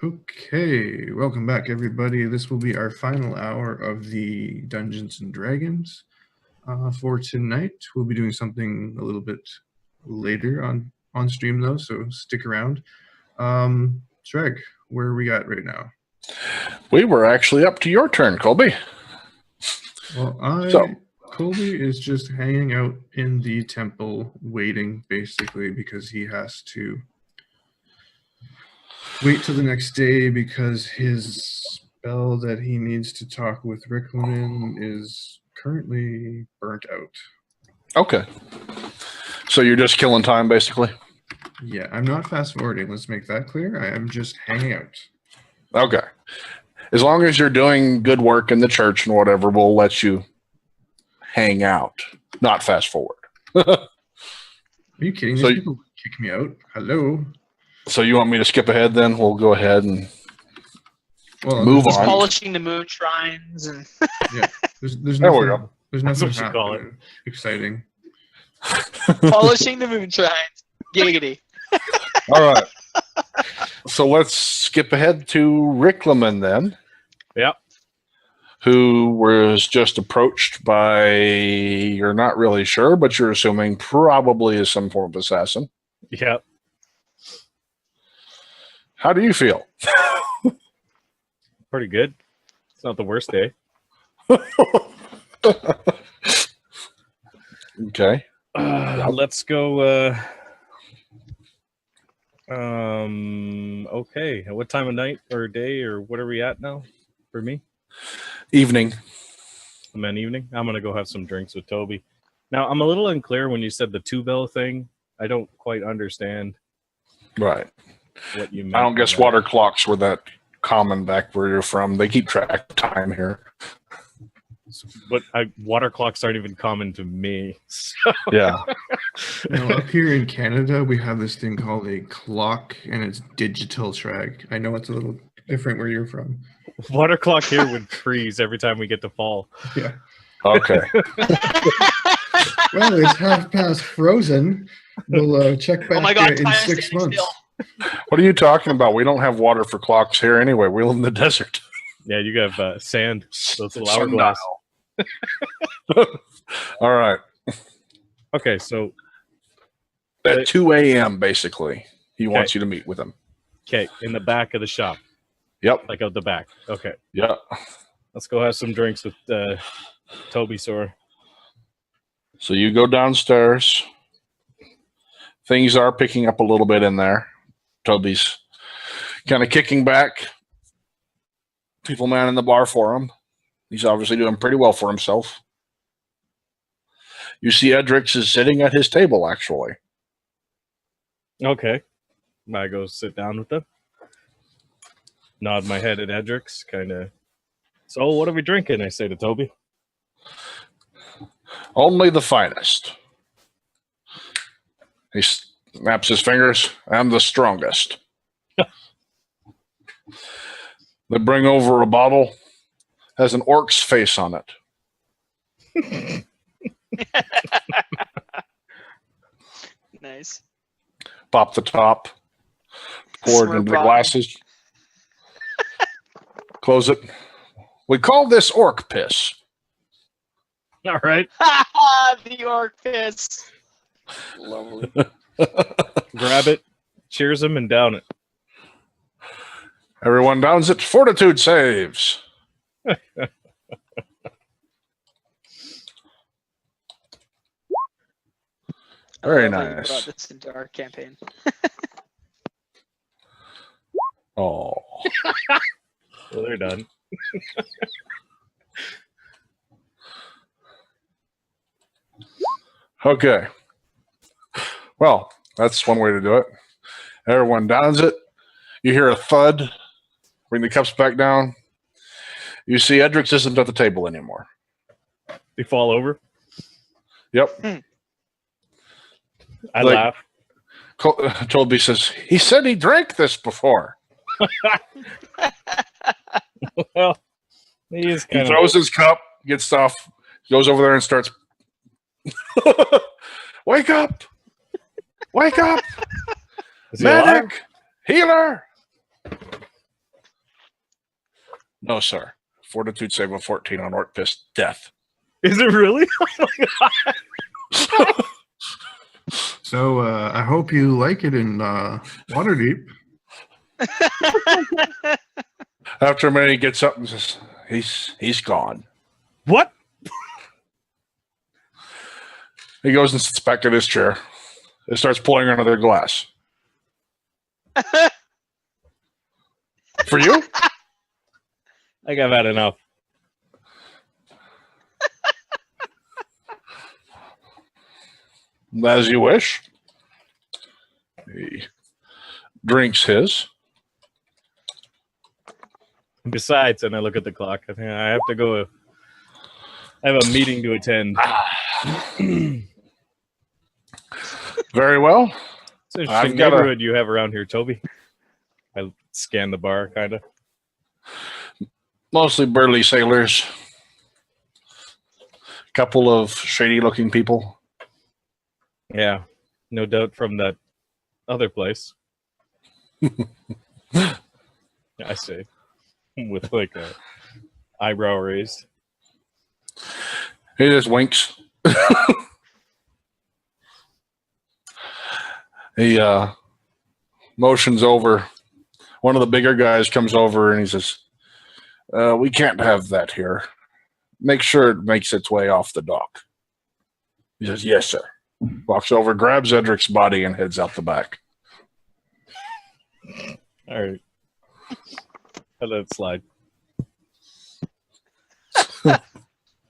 Okay, welcome back, everybody. This will be our final hour of the Dungeons and Dragons. For tonight, we'll be doing something a little bit later on stream, though, so stick around. Sragg, where are we at right now? We were actually up to your turn, Colby. Well, Colby is just hanging out in the temple, waiting, basically, because he has to wait till the next day because his spell that he needs to talk with Riclamin is currently burnt out. Okay. So you're just killing time, basically? Yeah, I'm not fast forwarding. Let's make that clear. I am just hanging out. Okay. As long as you're doing good work in the church and whatever, we'll let you hang out, not fast forward. Are you kidding? These people kick me out. Hello. So you want me to skip ahead then? We'll go ahead and move on. Polishing the moon shrines and yeah, there's nothing. There's nothing happening exciting. Polishing the moon shrines. Giggity. All right. So let's skip ahead to Riclamin then. Yep. Who was just approached by, you're not really sure, but you're assuming probably is some form of assassin. Yep. How do you feel? Pretty good. It's not the worst day. Okay. Let's go. Okay. What time of night or day or what are we at now for me? Evening. I'm at evening. I'm going to go have some drinks with Toby. Now, I'm a little unclear when you said the two-bell thing. I don't quite understand. Right. What you meant. I don't guess water clocks were that common back where you're from. They keep track of time here. But water clocks aren't even common to me. So. Yeah. Up here in Canada, we have this thing called a clock, and it's digital, Sragg. I know it's a little different where you're from. Water clock here would freeze every time we get to fall. Yeah. Okay. Well, it's half past frozen. We'll check back in 6 months. What are you talking about? We don't have water for clocks here anyway. We live in the desert. Yeah, you have sand. Those little hourglass. All right. Okay, so at 2 a.m. basically, he wants you to meet with him. Okay, in the back of the shop. Yep. Like out the back. Okay. Yeah. Let's go have some drinks with Toby Sore. So you go downstairs. Things are picking up a little bit in there. Toby's kind of kicking back. People manning the bar for him. He's obviously doing pretty well for himself. You see Edrix is sitting at his table, actually. Okay. I go sit down with them. Nod my head at Edrix, kind of. So what are we drinking? I say to Toby. Only the finest. He snaps his fingers. I'm the strongest. They bring over a bottle. Has an orc's face on it. Nice. Pop the top. Pour it into the glasses. Close it. We call this orc piss. All right. The orc piss. Lovely. Grab it, cheers him, and down it. Everyone downs it. Fortitude saves. Very nice. Brought this into our campaign. Oh. Well, they're done. Okay. Well, that's one way to do it. Everyone downs it. You hear a thud. Bring the cups back down. You see Edrix isn't at the table anymore. They fall over. Yep. I laugh. Colby says, he said he drank this before. Well, he throws his cup, gets off, goes over there and starts, wake up! Wake up! Medic! Healer! No, sir. Fortitude save of 14 on Orc Fist. Death. Is it really? Oh my god! So I hope you like it in Waterdeep. After a minute, he gets up and says, he's gone. What? He goes and sits back in his chair. It starts pouring another glass. For you? I think I've had enough. As you wish. He drinks his. Besides, and I look at the clock, I think I have to go. I have a meeting to attend. Very well. It's an interesting neighborhood you have around here, Toby. I scan the bar, kind of. Mostly burly sailors. Couple of shady-looking people. Yeah, no doubt from that other place. I say, with like a eyebrow raised. He just winks. He motions over. One of the bigger guys comes over and he says, we can't have that here. Make sure it makes its way off the dock. He says, yes, sir. Walks over, grabs Edric's body, and heads out the back. All right. I let it slide.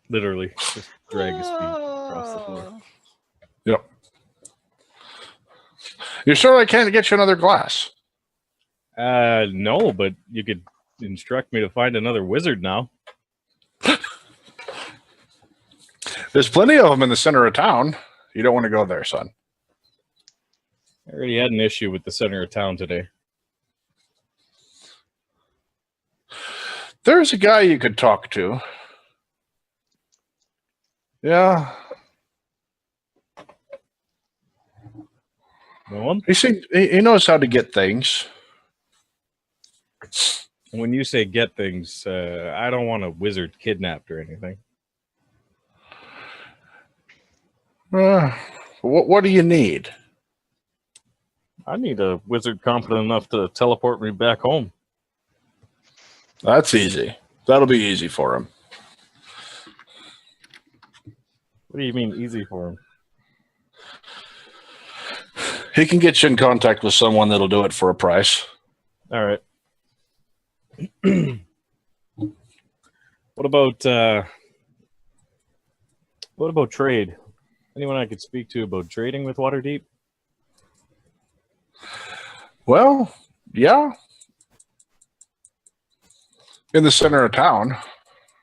Literally, just drag his feet across the floor. Yep. You sure I can't get you another glass? No, but you could instruct me to find another wizard now. There's plenty of them in the center of town. You don't want to go there, son. I already had an issue with the center of town today. There's a guy you could talk to. Yeah. No one? He knows how to get things. When you say get things, I don't want a wizard kidnapped or anything. What do you need? I need a wizard competent enough to teleport me back home. That's easy. That'll be easy for him. What do you mean easy for him? He can get you in contact with someone that'll do it for a price. All right. What about trade? Anyone I could speak to about trading with Waterdeep? Well, yeah. In the center of town.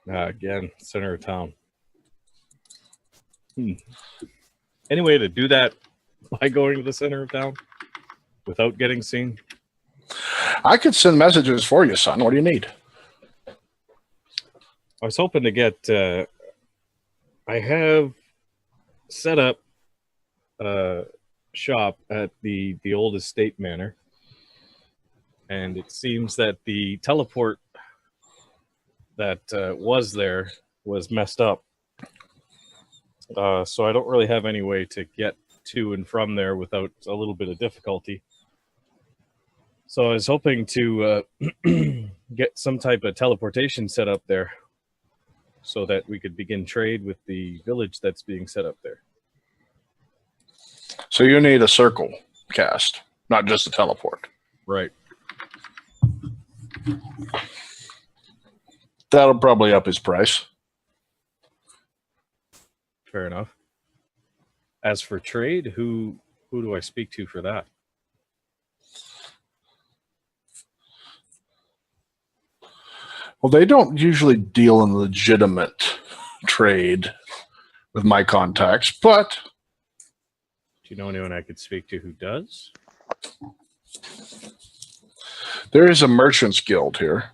Again, center of town. Any way to do that by going to the center of town without getting seen? I could send messages for you, son. What do you need? I was hoping to get... I have set up a shop at the old estate manor. And it seems that the teleport that was there was messed up. So I don't really have any way to get to and from there without a little bit of difficulty. So I was hoping to get some type of teleportation set up there so that we could begin trade with the village that's being set up there. So you need a circle cast, not just a teleport. Right. That'll probably up his price. Fair enough. As for trade, who do I speak to for that? Well, they don't usually deal in legitimate trade with my contacts, but... Do you know anyone I could speak to who does? There is a merchant's guild here.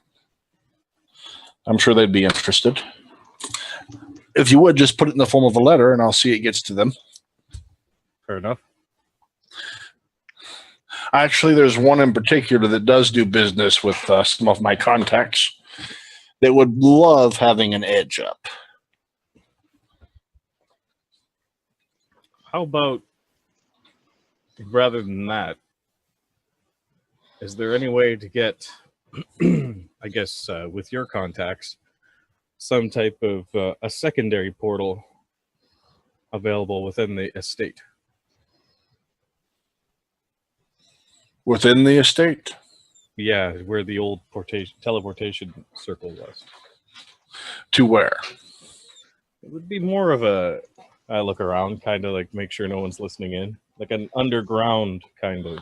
I'm sure they'd be interested. If you would, just put it in the form of a letter, and I'll see it gets to them. Fair enough. Actually, there's one in particular that does do business with some of my contacts. that would love having an edge up. How about, rather than that, is there any way to get, I guess, with your contacts, some type of a secondary portal available within the estate? Within the estate? Yeah, where the old teleportation circle was. To where? It would be more of a, I look around, kind of like make sure no one's listening in, like an underground kind of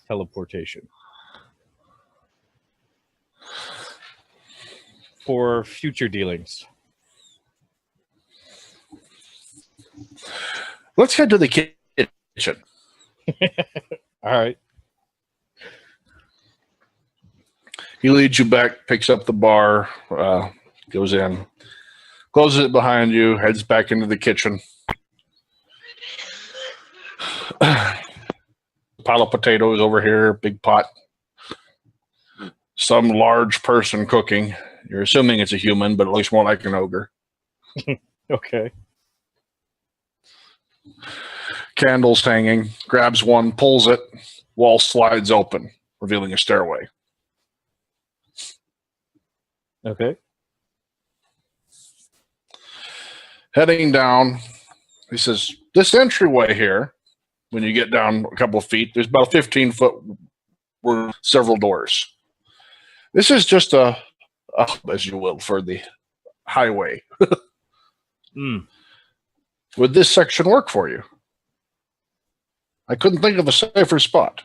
teleportation. For future dealings. Let's head to the kitchen. All right. He leads you back, picks up the bar, goes in, closes it behind you, heads back into the kitchen. Pile of potatoes over here, big pot. Some large person cooking. You're assuming it's a human, but it looks more like an ogre. Okay. Candles hanging, grabs one, pulls it, wall slides open, revealing a stairway. Okay. Heading down, he says, this entryway here, when you get down a couple of feet, there's about a 15-foot room, several doors. This is just a hub, as you will, for the highway. Would this section work for you? I couldn't think of a safer spot.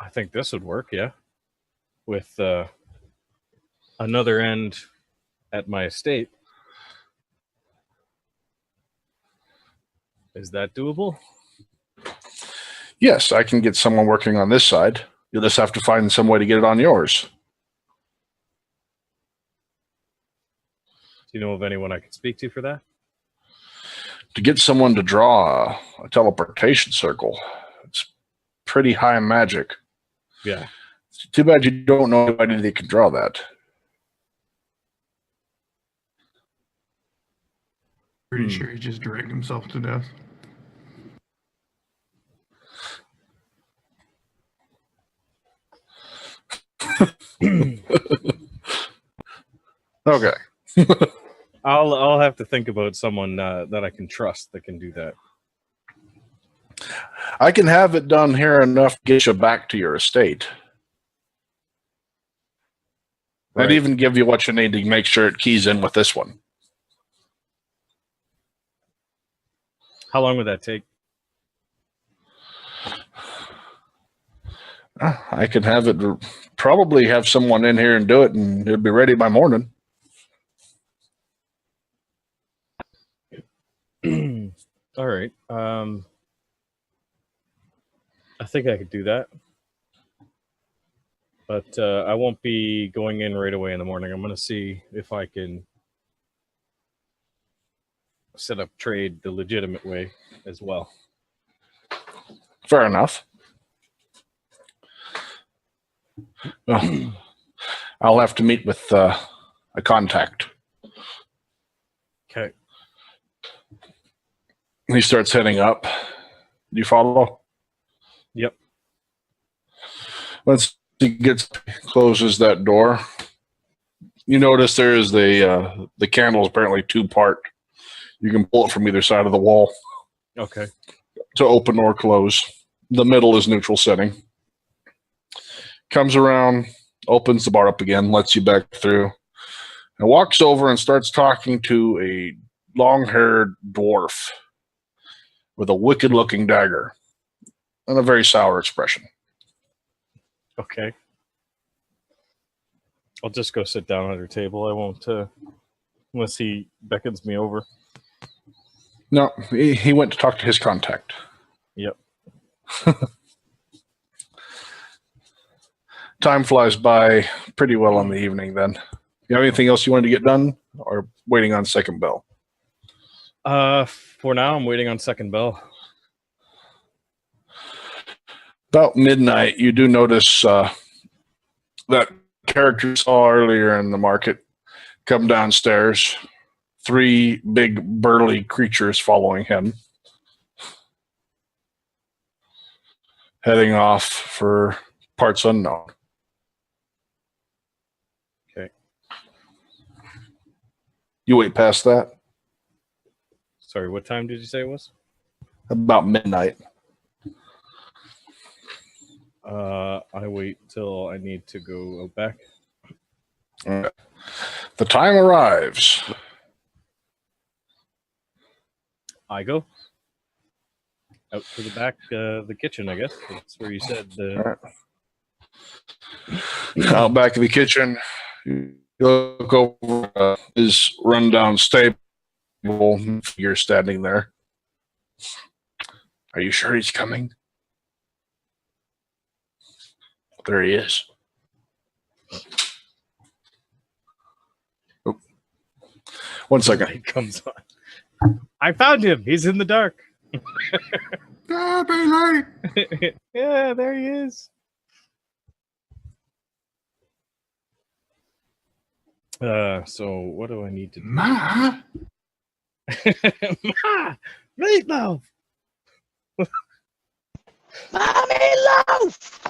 I think this would work, yeah. With another end at my estate. Is that doable? Yes, I can get someone working on this side. You'll just have to find some way to get it on yours. Do you know of anyone I could speak to for that? To get someone to draw a teleportation circle, it's pretty high magic. Yeah. It's too bad you don't know anybody that can draw that. Pretty sure he just dragged himself to death. Okay. I'll have to think about someone that I can trust that can do that. I can have it done here enough to get you back to your estate. Right. I'd even give you what you need to make sure it keys in with this one. How long would that take? I can have it, probably have someone in here and do it, and it'll be ready by morning. All right. I think I could do that. But I won't be going in right away in the morning. I'm going to see if I can set up trade the legitimate way as well. Fair enough. Well, I'll have to meet with a contact. Okay. He starts heading up. Do you follow? Yep. Once he closes that door, you notice there is the candle is apparently two-part. You can pull it from either side of the wall Okay. to open or close. The middle is neutral setting. Comes around, opens the bar up again, lets you back through, and walks over and starts talking to a long-haired dwarf with a wicked-looking dagger and a very sour expression. Okay. I'll just go sit down at her table. I won't, unless he beckons me over. No, he went to talk to his contact. Yep. Time flies by pretty well in the evening then. You have anything else you wanted to get done, or waiting on second bell? For now, I'm waiting on second bell. About midnight, you do notice that character you saw earlier in the market come downstairs. 3 big burly creatures following him, heading off for parts unknown. Okay. You wait past that? Sorry, what time did you say it was? About midnight. I wait till I need to go out back. The time arrives. I go out to the back, the kitchen, I guess. That's where you said. Out back of the kitchen, you look over his rundown stable. You're standing there. Are you sure he's coming? There he is. Oh. 1 second. He comes on. I found him. He's in the dark. Ah, Yeah, there he is. So what do I need to do? Ma. Ma! Meatloaf! Mommy loaf!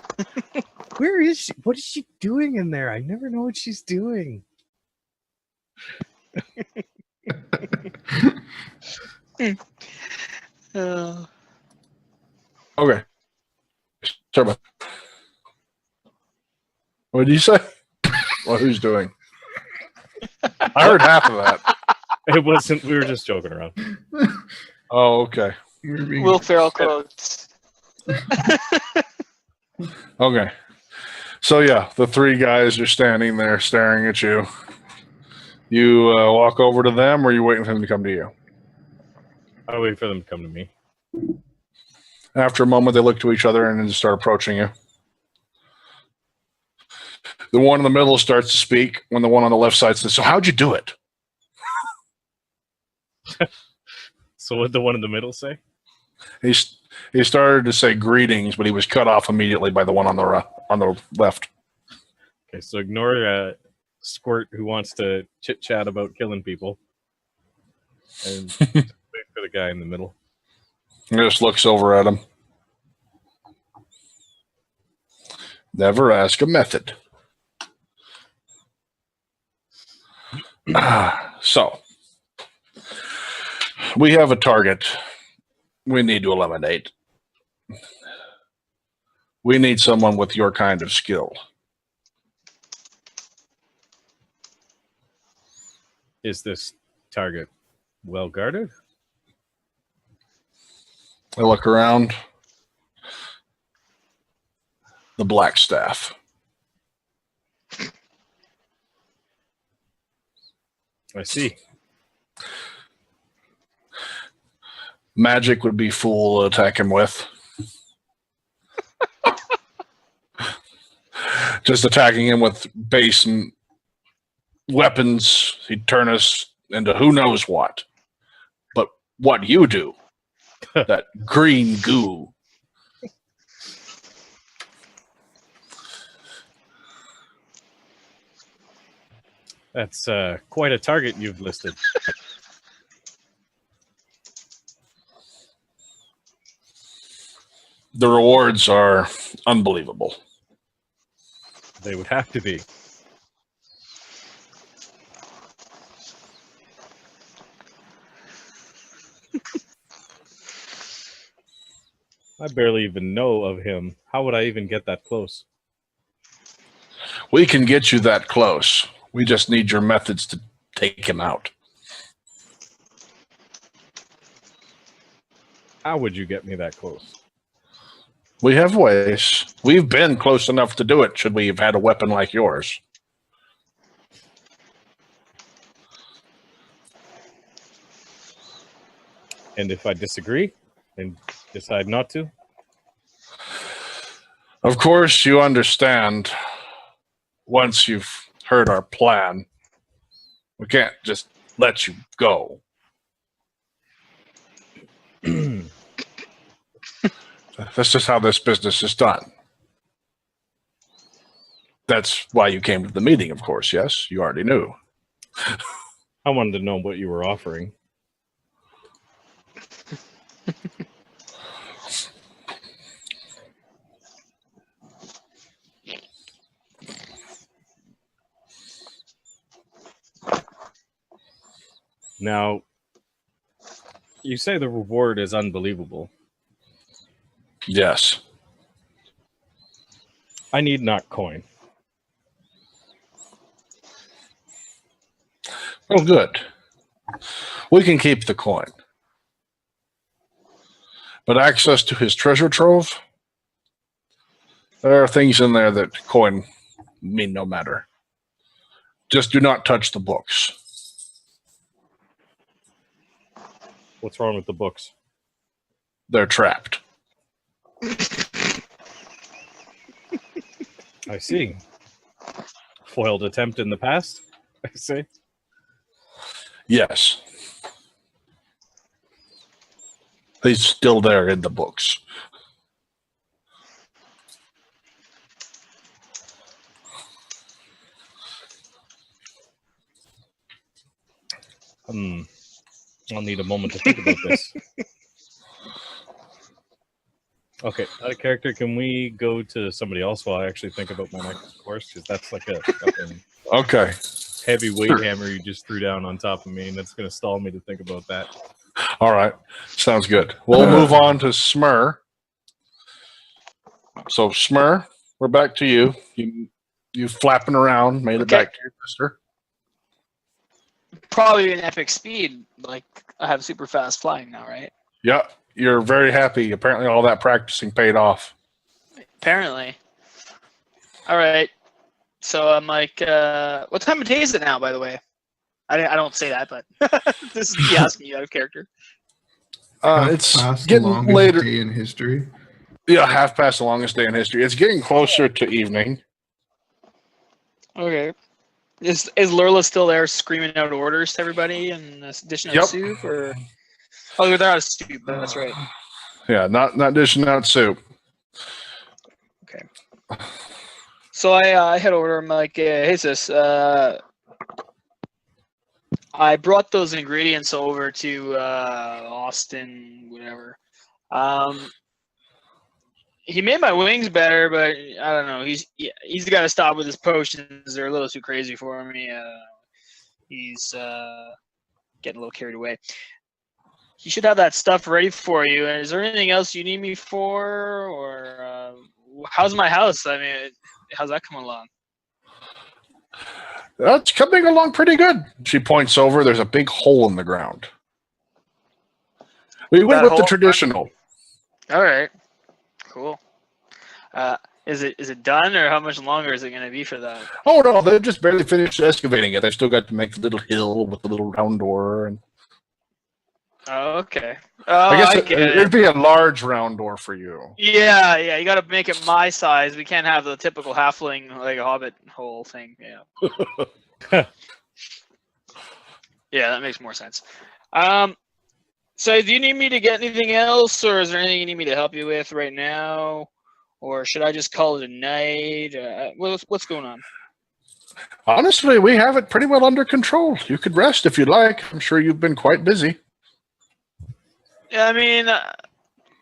Where is she? What is she doing in there? I never know what she's doing. Oh. Okay. Sorry about. What did you say? Well, who's doing? I heard half of that. It wasn't. We were just joking around. Oh, okay. We're being- Will Ferrell quotes. Okay. So, yeah, the 3 guys are standing there staring at you. You walk over to them, or are you waiting for them to come to you? I wait for them to come to me. After a moment, they look to each other and then start approaching you. The one in the middle starts to speak when the one on the left side says, "So how'd you do it?" So what did the one in the middle say? He started to say greetings, but he was cut off immediately by the one on the left. Okay, so ignore Squirt who wants to chit chat about killing people, and just wait for the guy in the middle. He just looks over at him. Never ask a method. So, we have a target we need to eliminate. We need someone with your kind of skill. Is this target well guarded? I look around. The black staff. I see. Magic would be fool to attack him with. Just attacking him with base weapons, he'd turn us into who knows what. But what you do, that green goo. That's quite a target you've listed. The rewards are unbelievable. They would have to be. I barely even know of him. How would I even get that close? We can get you that close. We just need your methods to take him out. How would you get me that close? We have ways. We've been close enough to do it should we have had a weapon like yours. And if I disagree and decide not to? Of course, you understand, once you've heard our plan, we can't just let you go. That's just how this business is done. That's why you came to the meeting, of course. Yes, you already knew. I wanted to know what you were offering. Now, you say the reward is unbelievable. Yes. I need not coin. Oh, good. We can keep the coin. But access to his treasure trove, there are things in there that coin mean no matter. Just do not touch the books. What's wrong with the books? They're trapped. I see. Foiled attempt in the past, I see. Yes. He's still there in the books. I'll need a moment to think about this. Okay, out of character, can we go to somebody else while I actually think about my next course? Because that's like a fucking Okay. heavy weight Sure. hammer you just threw down on top of me, and that's going to stall me to think about that. All right. Sounds good. We'll move on to Smurrrrh. So, Smurrrrh, we're back to you. You flapping around, made it Okay. back to your sister. Probably an epic speed. Like, I have super fast flying now, right? Yeah, you're very happy. Apparently, all that practicing paid off. Apparently. All right. So I'm like, what time of day is it now, by the way? I don't say that, but this is me asking you out of character. It's Past the getting longest later. day in history. Yeah, half past the longest day in history. It's getting closer to evening. Okay. Is Lurla still there screaming out orders to everybody and dishing out Yep. soup? Or oh, they're out of soup. That's right. Yeah, not dishing out soup. Okay. So I head over. I'm like, hey sis, I brought those ingredients over to Austin, whatever. He made my wings better, but I don't know. He's got to stop with his potions. They're a little too crazy for me. He's getting a little carried away. He should have that stuff ready for you. And is there anything else you need me for, or how's my house? I mean, how's that coming along? That's coming along pretty good. She points over. There's a big hole in the ground. We went That with the hole? traditional. All right, cool. Is it done, or how much longer is it going to be for that? Oh no, they just barely finished excavating it. They still got to make the little hill with the little round door. And Oh, okay. Oh, I guess get it. it'd be a large round door for you. Yeah, you got to make it my size. We can't have the typical halfling, like a hobbit hole thing. Yeah. Yeah, that makes more sense. So do you need me to get anything else, or is there anything you need me to help you with right now? Or should I just call it a night? What's going on? Honestly, we have it pretty well under control. You could rest if you'd like. I'm sure you've been quite busy. Yeah, I mean,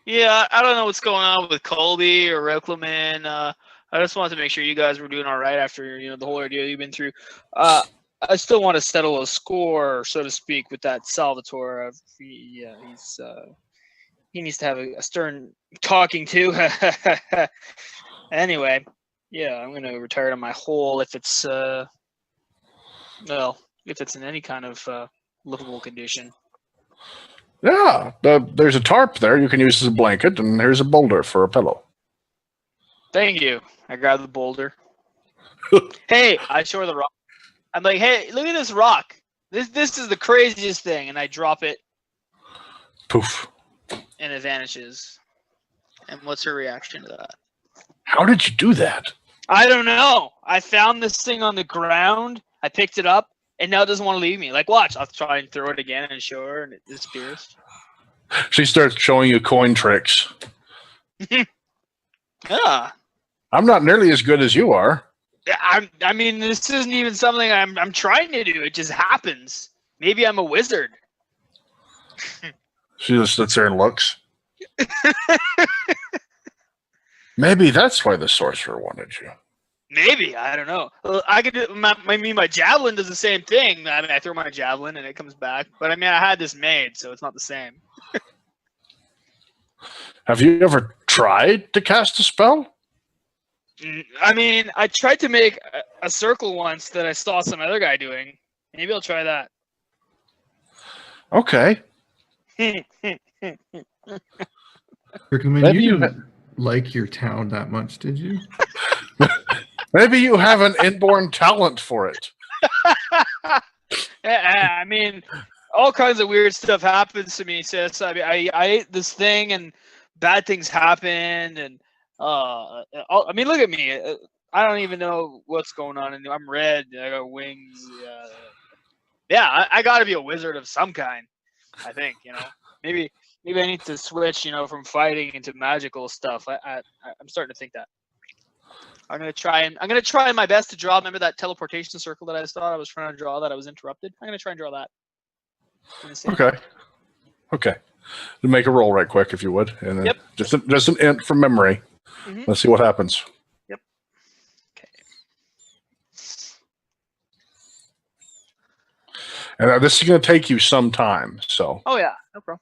yeah, I don't know what's going on with Colby or Riclamin. I just wanted to make sure you guys were doing all right after the whole ordeal you've been through. I still want to settle a score, so to speak, with that Salvatore. He needs to have a stern talking to. Anyway, yeah, I'm gonna retire to my hole if it's if it's in any kind of livable condition. Yeah, there's a tarp there you can use as a blanket, and there's a boulder for a pillow. Thank you. I grab the boulder. Hey, I show her the rock. I'm like, hey, look at this rock. This is the craziest thing, and I drop it, Poof. and it vanishes. And what's her reaction to that? How did you do that? I don't know. I found this thing on the ground. I picked it up, and now it doesn't want to leave me. Like, watch. I'll try and throw it again and show her, and it disappears. She starts showing you coin tricks. Yeah. I'm not nearly as good as you are. I mean, this isn't even something I'm trying to do. It just happens. Maybe I'm a wizard. She just sits there and looks. Maybe that's why the sorcerer wanted you. Maybe, I don't know. I could do. My javelin does the same thing. I mean, I throw my javelin and it comes back. But I mean, I had this made, so it's not the same. Have you ever tried to cast a spell? I mean, I tried to make a circle once that I saw some other guy doing. Maybe I'll try that. Okay. Riclamin, Maybe you you didn't like your town that much, did you? Maybe you have an inborn talent for it. I mean, all kinds of weird stuff happens to me, sis. I mean, I ate this thing and bad things happened, and I mean, look at me. I don't even know what's going on, and I'm red. I got wings. Yeah, I got to be a wizard of some kind. I think, maybe I need to switch, from fighting into magical stuff. I'm starting to think that. I'm gonna try my best to draw. Remember that teleportation circle that I thought I was trying to draw that I was interrupted? I'm gonna try and draw that. Okay. Make a roll right quick if you would, and then Yep. just an int from memory. Mm-hmm. Let's see what happens. Yep. Okay. And this is going to take you some time, so. Oh yeah, no problem.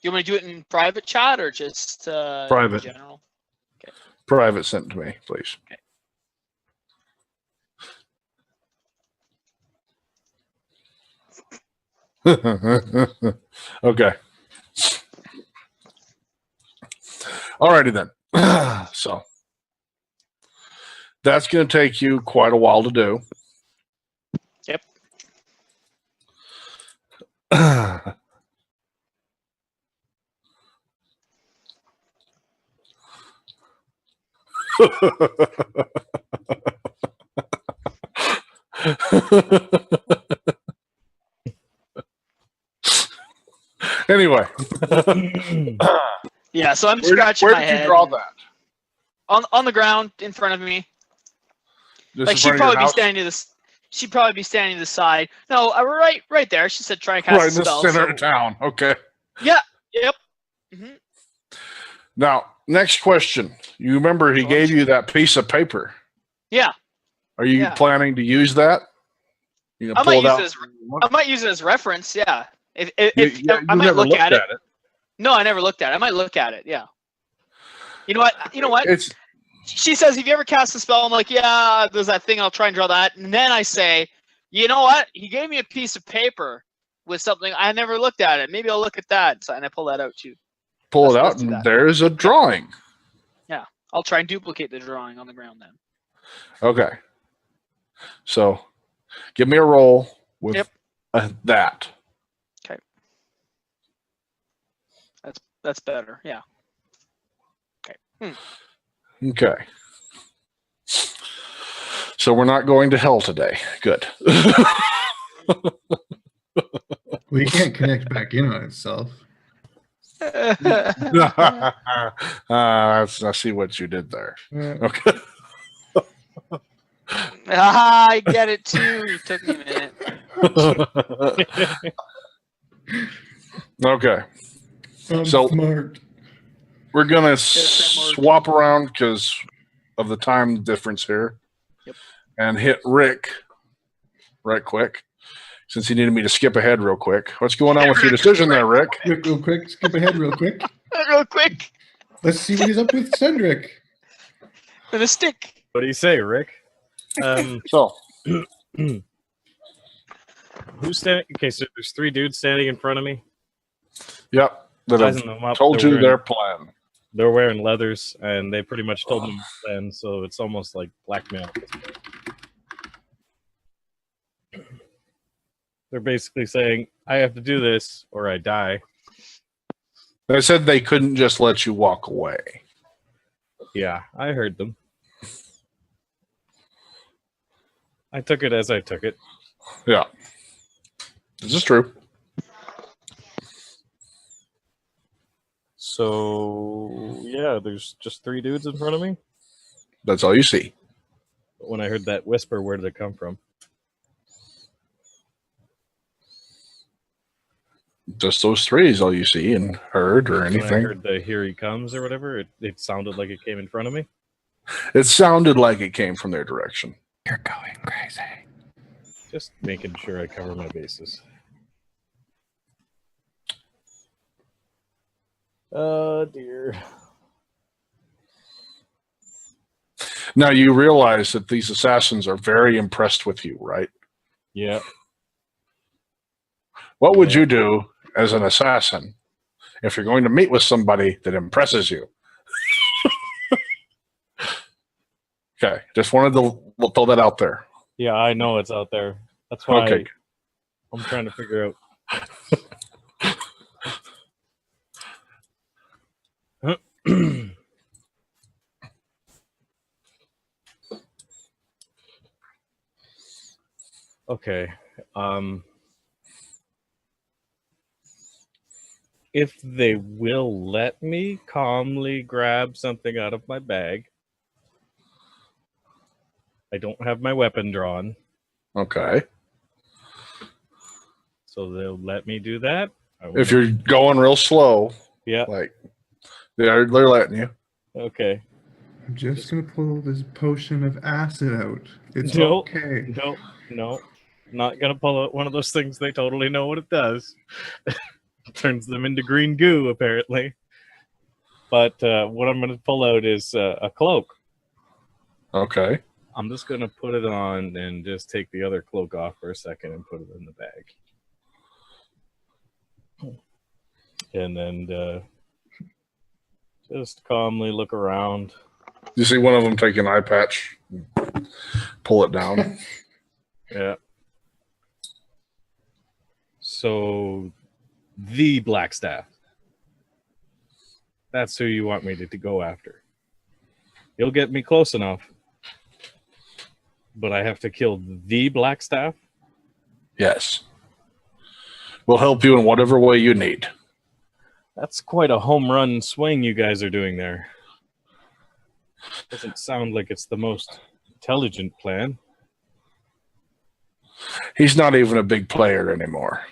You want me to do it in private chat or just Private. in general? Private sent to me, please. Okay. Okay. Alrighty then. So that's going to take you quite a while to do. Yep. Anyway. Yeah, so I'm scratching where my did head. you draw that? On the ground in front of me. Just Like in she'd front of your probably be house? standing to this. She'd probably be standing to the side. No, right there. She said try and cast Right a in the spell. center so- of town. Okay. Yeah. Yep. hmm Now, next question. You remember he gave you that piece of paper. Yeah. Are you Yeah. planning to use that? You I gonna might pull it use out? it as I might use it as reference. Yeah. If You I might never look looked at it. it. No, I never looked at it. I might look at it. Yeah. You know what? It's She says, "Have you ever cast a spell?" I'm like, "Yeah." There's that thing. I'll try and draw that. And then I say, "You know what? He gave me a piece of paper with something. I never looked at it. Maybe I'll look at that." So, and I pull that out too. pull it let's out, do and that. there's a drawing. I'll try and duplicate the drawing on the ground then. Okay. So, give me a roll with Yep. that. That's better. Yeah. Okay. So we're not going to hell today. Good. Well, you can't connect back in on itself. I see what you did there. Okay. I get it too. It took me a minute. Okay. I'm So- smart. We're going to Yes, sir, swap around because of the time difference here. Yep. And hit Rick right quick since he needed me to skip ahead real quick. What's going on with your decision there, Rick? Rick, real quick, skip ahead real quick. Real quick. Let's see what he's up with, Cedric. With a stick. What do you say, Rick? So, Who's standing? Okay, so there's 3 dudes standing in front of me. yep. That I've Sizing them up. told They're you wearing- their plan. They're wearing leathers, and they pretty much told them then, so it's almost like blackmail. They're basically saying, I have to do this or I die. They said they couldn't just let you walk away. Yeah, I heard them. I took it as I took it. Yeah. This is true. So, yeah, there's just 3 dudes in front of me. That's all you see. But when I heard that whisper, where did it come from? Just those three is all you see and heard or When I anything. heard the "here he comes" or whatever, it sounded like it came in front of me. It sounded like it came from their direction. You're going crazy. Just making sure I cover my bases. Oh dear. Now you realize that these assassins are very impressed with you, right? Yeah. What would Yeah. you do as an assassin if you're going to meet with somebody that impresses you? Okay, just wanted to throw that out there. Yeah, I know it's out there. That's why Okay. I'm trying to figure out. Okay. If they will let me calmly grab something out of my bag, I don't have my weapon drawn, Okay. so they'll let me do that. If you're going real slow, Yeah. like they're letting you. Okay. I'm just gonna pull this potion of acid out. It's No. okay. No. Not gonna pull out one of those things they totally know what it does. Turns them into green goo, apparently. But what I'm gonna pull out is a cloak. Okay. I'm just gonna put it on and just take the other cloak off for a second and put it in the bag. And then just calmly look around. You see one of them take an eye patch, pull it down. Yeah. So, the Blackstaff. That's who you want me to go after. You'll get me close enough, but I have to kill the Blackstaff? Yes. We'll help you in whatever way you need. That's quite a home run swing you guys are doing there. Doesn't sound like it's the most intelligent plan. He's not even a big player anymore.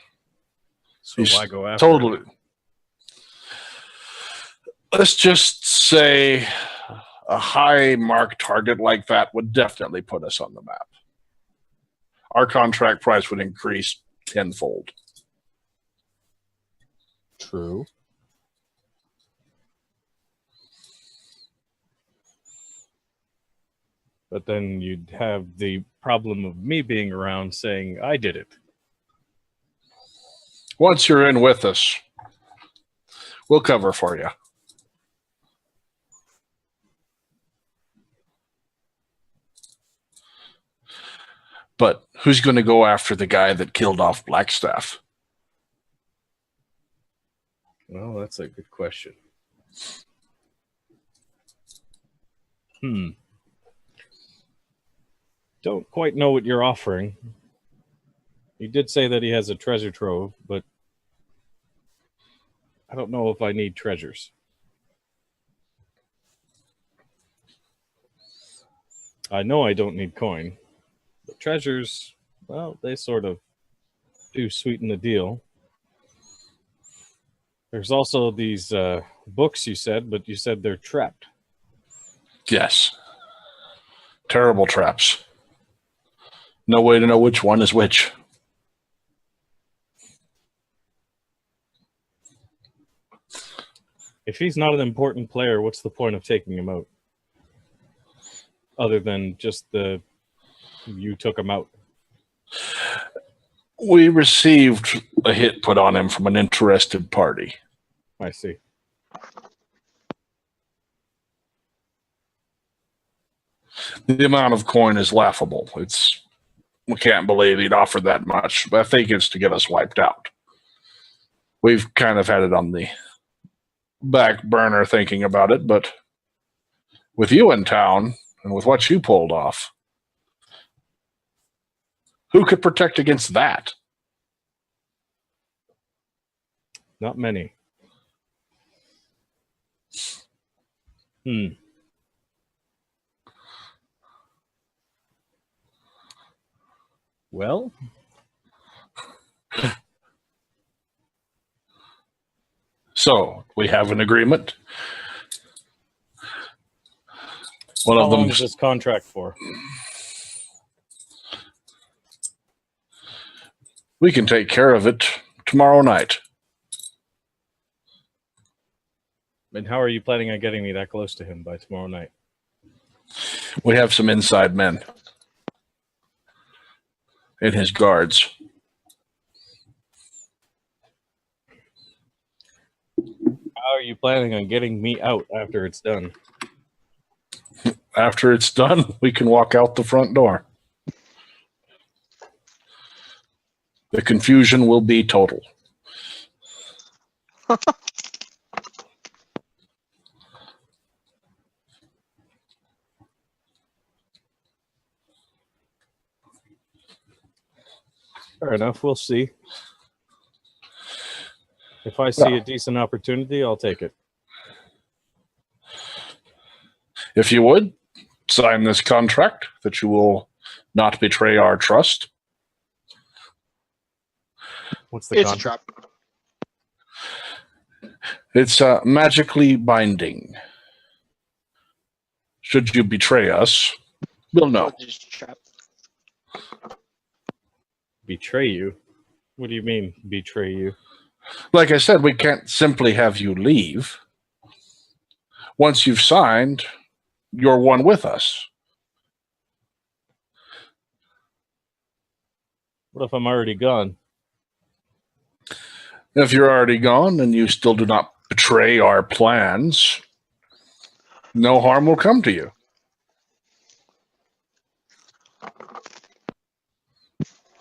So He's why go after him? totally. Let's just say a high mark target like that would definitely put us on the map. Our contract price would increase tenfold. True. But then you'd have the problem of me being around saying I did it. Once you're in with us, we'll cover for you. But who's going to go after the guy that killed off Blackstaff? Well, that's a good question. Don't quite know what you're offering. You did say that he has a treasure trove, but I don't know if I need treasures. I know I don't need coin. But treasures, well, they sort of do sweeten the deal. There's also these books you said, but you said they're trapped. Yes. Terrible traps. No way to know which one is which. If he's not an important player, what's the point of taking him out? Other than just you took him out. We received a hit put on him from an interested party. I see. The amount of coin is laughable. We can't believe he'd offered that much, but I think it's to get us wiped out. We've kind of had it on the back burner thinking about it, but with you in town and with what you pulled off, who could protect against that? Not many. Well, So we have an agreement. One how of them. long is this contract for? We can take care of it tomorrow night. And how are you planning on getting me that close to him by tomorrow night? We have some inside men in his guards. How are you planning on getting me out after it's done? After it's done, we can walk out the front door. The confusion will be total. Fair enough. We'll see. If I see a decent opportunity, I'll take it. If you would, sign this contract that you will not betray our trust. What's the It's a contract? trap. It's magically binding. Should you betray us, we'll know. Just a trap. Betray you? What do you mean, betray you? Like I said, we can't simply have you leave. Once you've signed, you're one with us. What if I'm already gone? If you're already gone and you still do not betray our plans, no harm will come to you.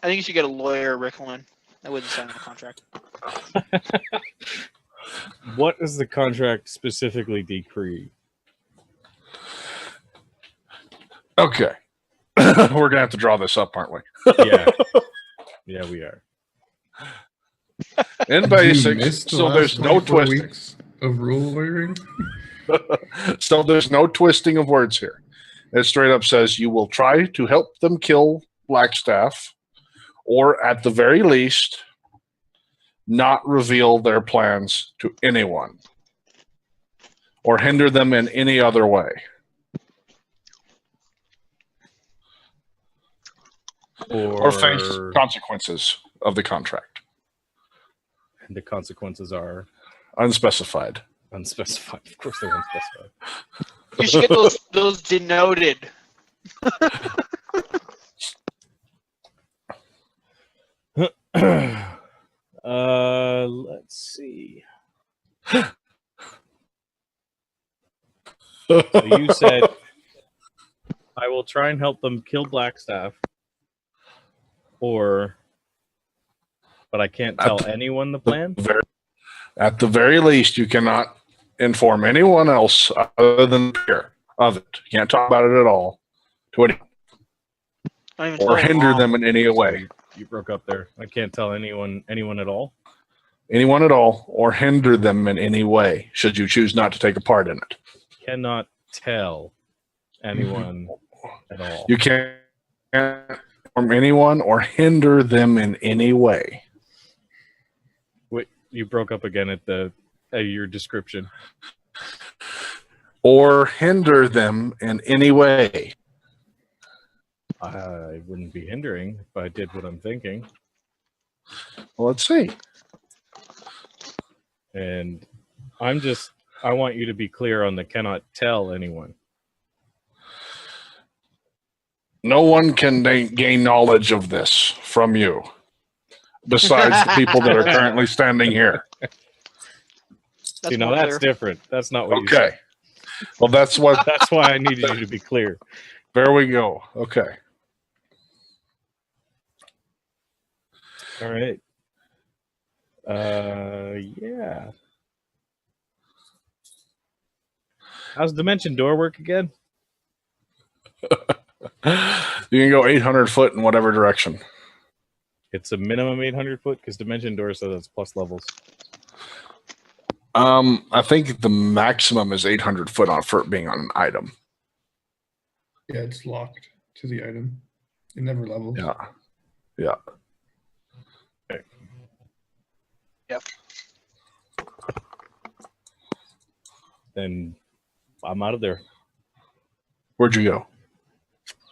I think you should get a lawyer, Riclamin. I wouldn't sign the contract. What does the contract specifically decree? Okay. We're going to have to draw this up, aren't we? Yeah. Yeah, we are. In You basics, missed the so last there's no 24 twisting. weeks of rule lawyering. So there's no twisting of words here. It straight up says you will try to help them kill Blackstaff, or at the very least, not reveal their plans to anyone or hinder them in any other way. Or face consequences of the contract. And the consequences are Unspecified. unspecified. Of course, they're unspecified. You should get those denoted. Let's see. So you said I will try and help them kill Blackstaff, but I can't tell anyone the plan. At the very least, you cannot inform anyone else other than the peer of it. You can't talk about it at all to anyone or hinder them in any way. You broke up there. I can't tell anyone at all. Anyone at all, or hinder them in any way, should you choose not to take a part in it. Cannot tell anyone at all. You can't inform anyone or hinder them in any way. Wait, you broke up again at your description. Or hinder them in any way. I wouldn't be hindering if I did what I'm thinking. Well, let's see. And I want you to be clear on the cannot tell anyone. No one can gain knowledge of this from you, besides the people that are currently standing here. See, now that's different. That's not what you Okay. said. Well, that's what. That's why I needed you to be clear. There we go. Okay. All right. Yeah. How's Dimension Door work again? You can go 800 foot in whatever direction. It's a minimum 800 foot because Dimension Door says it's plus levels. I think the maximum is 800 foot for it being on an item. Yeah, it's locked to the item. It never levels. Yeah. Yeah. Okay. Yep. Then I'm out of there. Where'd you go?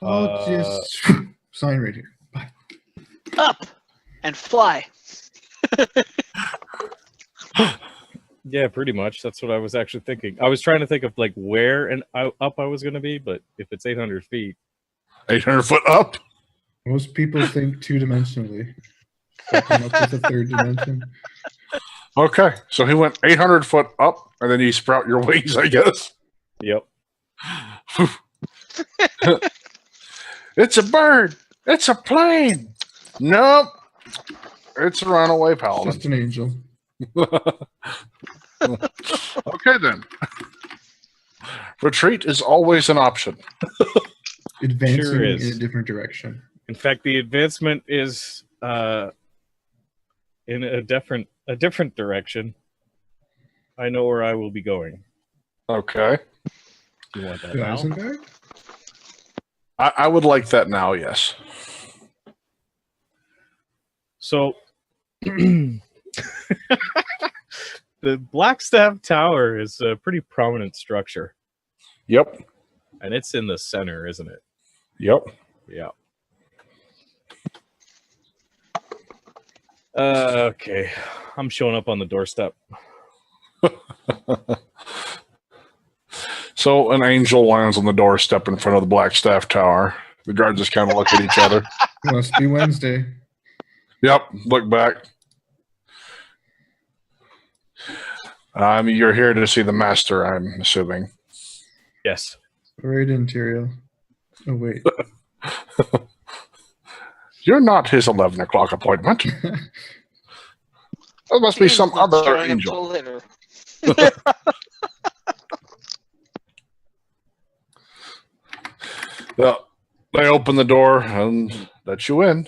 I'll just sign right here. Bye. Up and fly. Yeah, pretty much. That's what I was actually thinking. I was trying to think of like where and up I was going to be, but if it's 800 feet, 800 foot up? Most people think two-dimensionally. So come up with a third dimension. Okay. So he went 800 foot up, and then you sprout your wings, I guess. yep. It's a bird. It's a plane. Nope. It's a runaway paladin. Just an angel. Okay, then. Retreat is always an option. Advancing Sure in is. a different direction. In fact, the advancement is in a different direction. I know where I will be going. Okay. You want that To now? Eisenberg? I would like that now, yes. So, the Blackstaff Tower is a pretty prominent structure, Yep. and it's in the center, isn't it? Yep. Yeah. Okay, I'm showing up on the doorstep. So an angel lands on the doorstep in front of the Blackstaff Tower. The guards just kind of look at each other. Must be Wednesday. Yep. Look back. You're here to see the master, I'm assuming. Yes. Right in, Tyrael. Oh, wait. You're not his 11 o'clock appointment. That must be some Let's other join him angel. till later. Well, they open the door and let you in.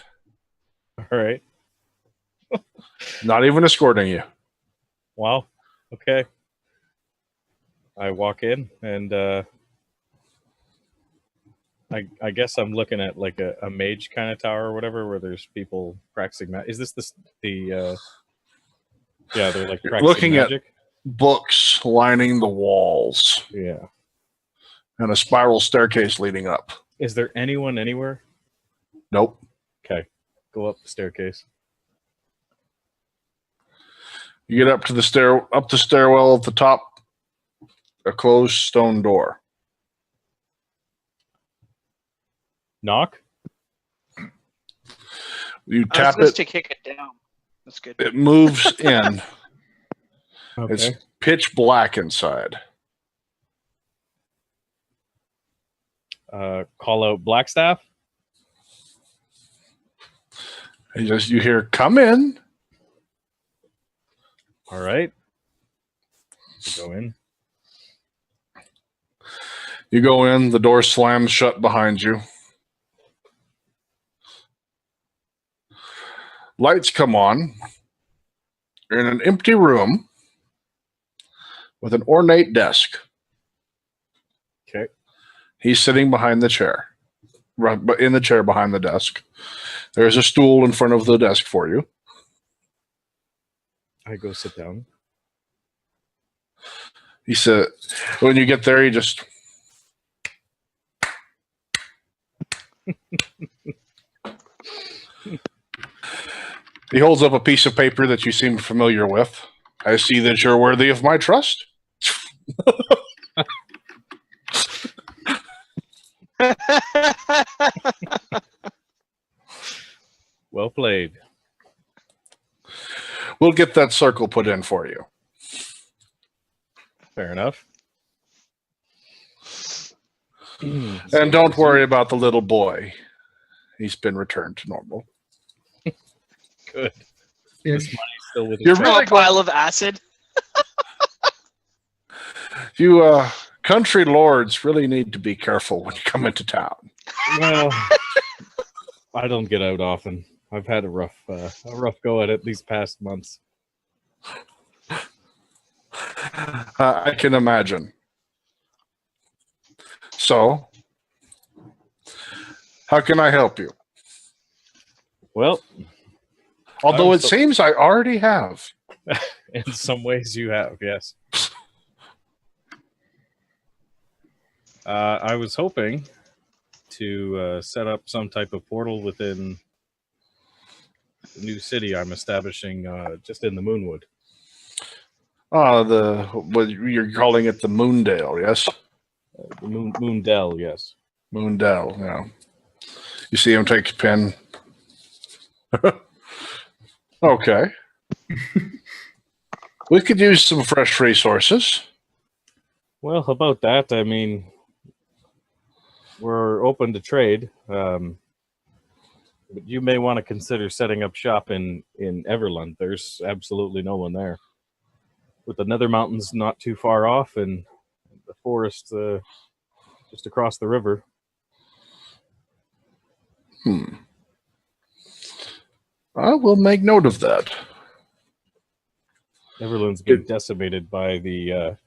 All right. Not even escorting you. Wow. Okay. I walk in and I guess I'm looking at like a mage kind of tower or whatever where there's people practicing magic. Is this the yeah, they're like practicing Looking at- magic? Books lining the walls Yeah. and a spiral staircase leading up. Is there anyone anywhere? Nope. Okay. Go up the staircase. You get up the stairwell at the top, a closed stone door. Knock? You I was tap supposed it, to kick it down. That's good. it moves in. Okay. It's pitch black inside. Call out Blackstaff. You hear, come in. All right. Go in. You go in, the door slams shut behind you. Lights come on. You're in an empty room with an ornate desk. Okay. He's sitting behind the chair, right, but in the chair behind the desk. There's a stool in front of the desk for you. I go sit down. He said, when you get there, he just he holds up a piece of paper that you seem familiar with. I see that you're worthy of my trust. Well played. We'll get that circle put in for you. Fair enough. And don't worry about the little boy. He's been returned to normal. Good. Ish. Still with You're his really A pile of acid. You country lords really need to be careful when you come into town. Well, I don't get out often. I've had a rough go at it these past months. I can imagine. So, how can I help you? Well, Although it so- seems I already have. in some ways you have, yes. I was hoping to set up some type of portal within the new city I'm establishing just in the Moonwood. What you're calling it, the Moondale, yes? The Moondell, yes. Moondale, yeah. You see him take a pen. Okay. We could use some fresh resources. Well, about that, I mean, we're open to trade. But you may want to consider setting up shop in Everland. There's absolutely no one there. With the Nether Mountains not too far off and the forest just across the river. I will make note of that. Everland's been decimated by the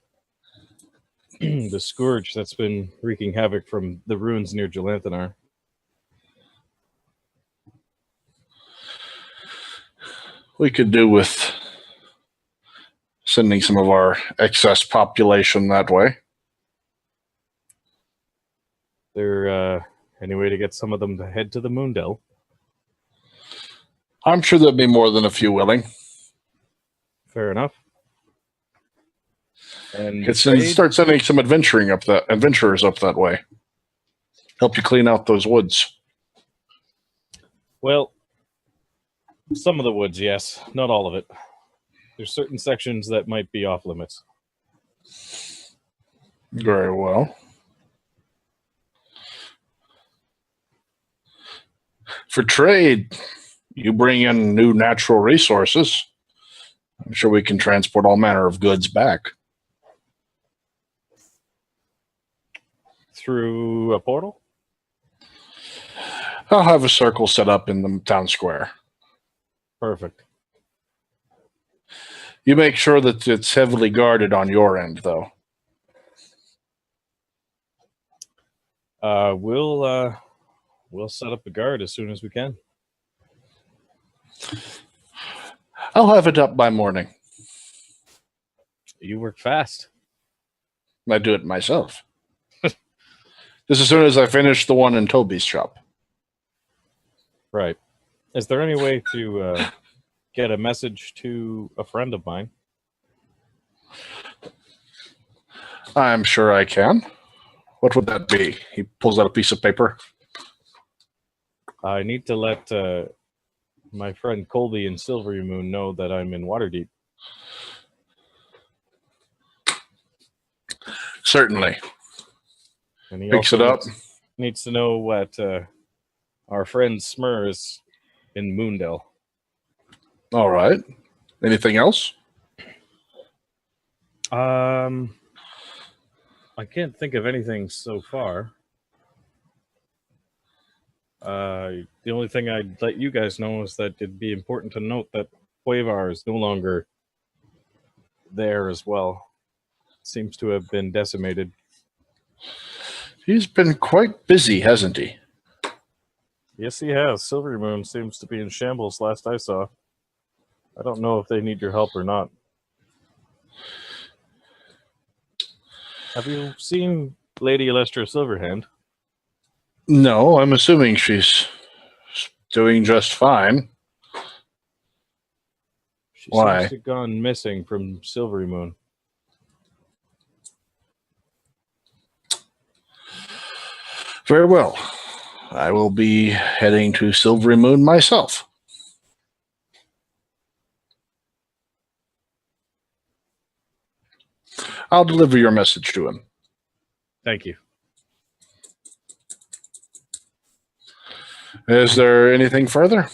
the scourge that's been wreaking havoc from the ruins near Jelanthanar. We could do with sending some of our excess population that way. There any way to get some of them to head to the Moondell? I'm sure there'll be more than a few willing. Fair enough. And Start sending some adventurers up that way. Help you clean out those woods. well, some of the woods, yes, not all of it. There's certain sections that might be off limits. Very well. For trade, you bring in new natural resources. I'm sure we can transport all manner of goods back. Through a portal? I'll have a circle set up in the town square. Perfect. You make sure that it's heavily guarded on your end, though. We'll set up a guard as soon as we can. I'll have it up by morning. You work fast. I do it myself. Just as soon as I finish the one in Toby's shop. Right. Is there any way to get a message to a friend of mine? I'm sure I can. What would that be? He pulls out a piece of paper. I need to let my friend Colby in Silvery Moon know that I'm in Waterdeep. Certainly. And he Picks also it up. needs to know what our friend Smurrrrh is in Moondell. All right. Anything else? I can't think of anything so far. The only thing I'd let you guys know is that it'd be important to note that Quavar is no longer there as well. Seems to have been decimated. He's been quite busy, hasn't he? Yes, he has. Silvery Moon seems to be in shambles last I saw. I don't know if they need your help or not. Have you seen Lady Alestra Silverhand? No, I'm assuming she's doing just fine. She Why? seems to have gone missing from Silvery Moon. Very well. I will be heading to Silvery Moon myself. I'll deliver your message to him. Thank you. Is there anything further?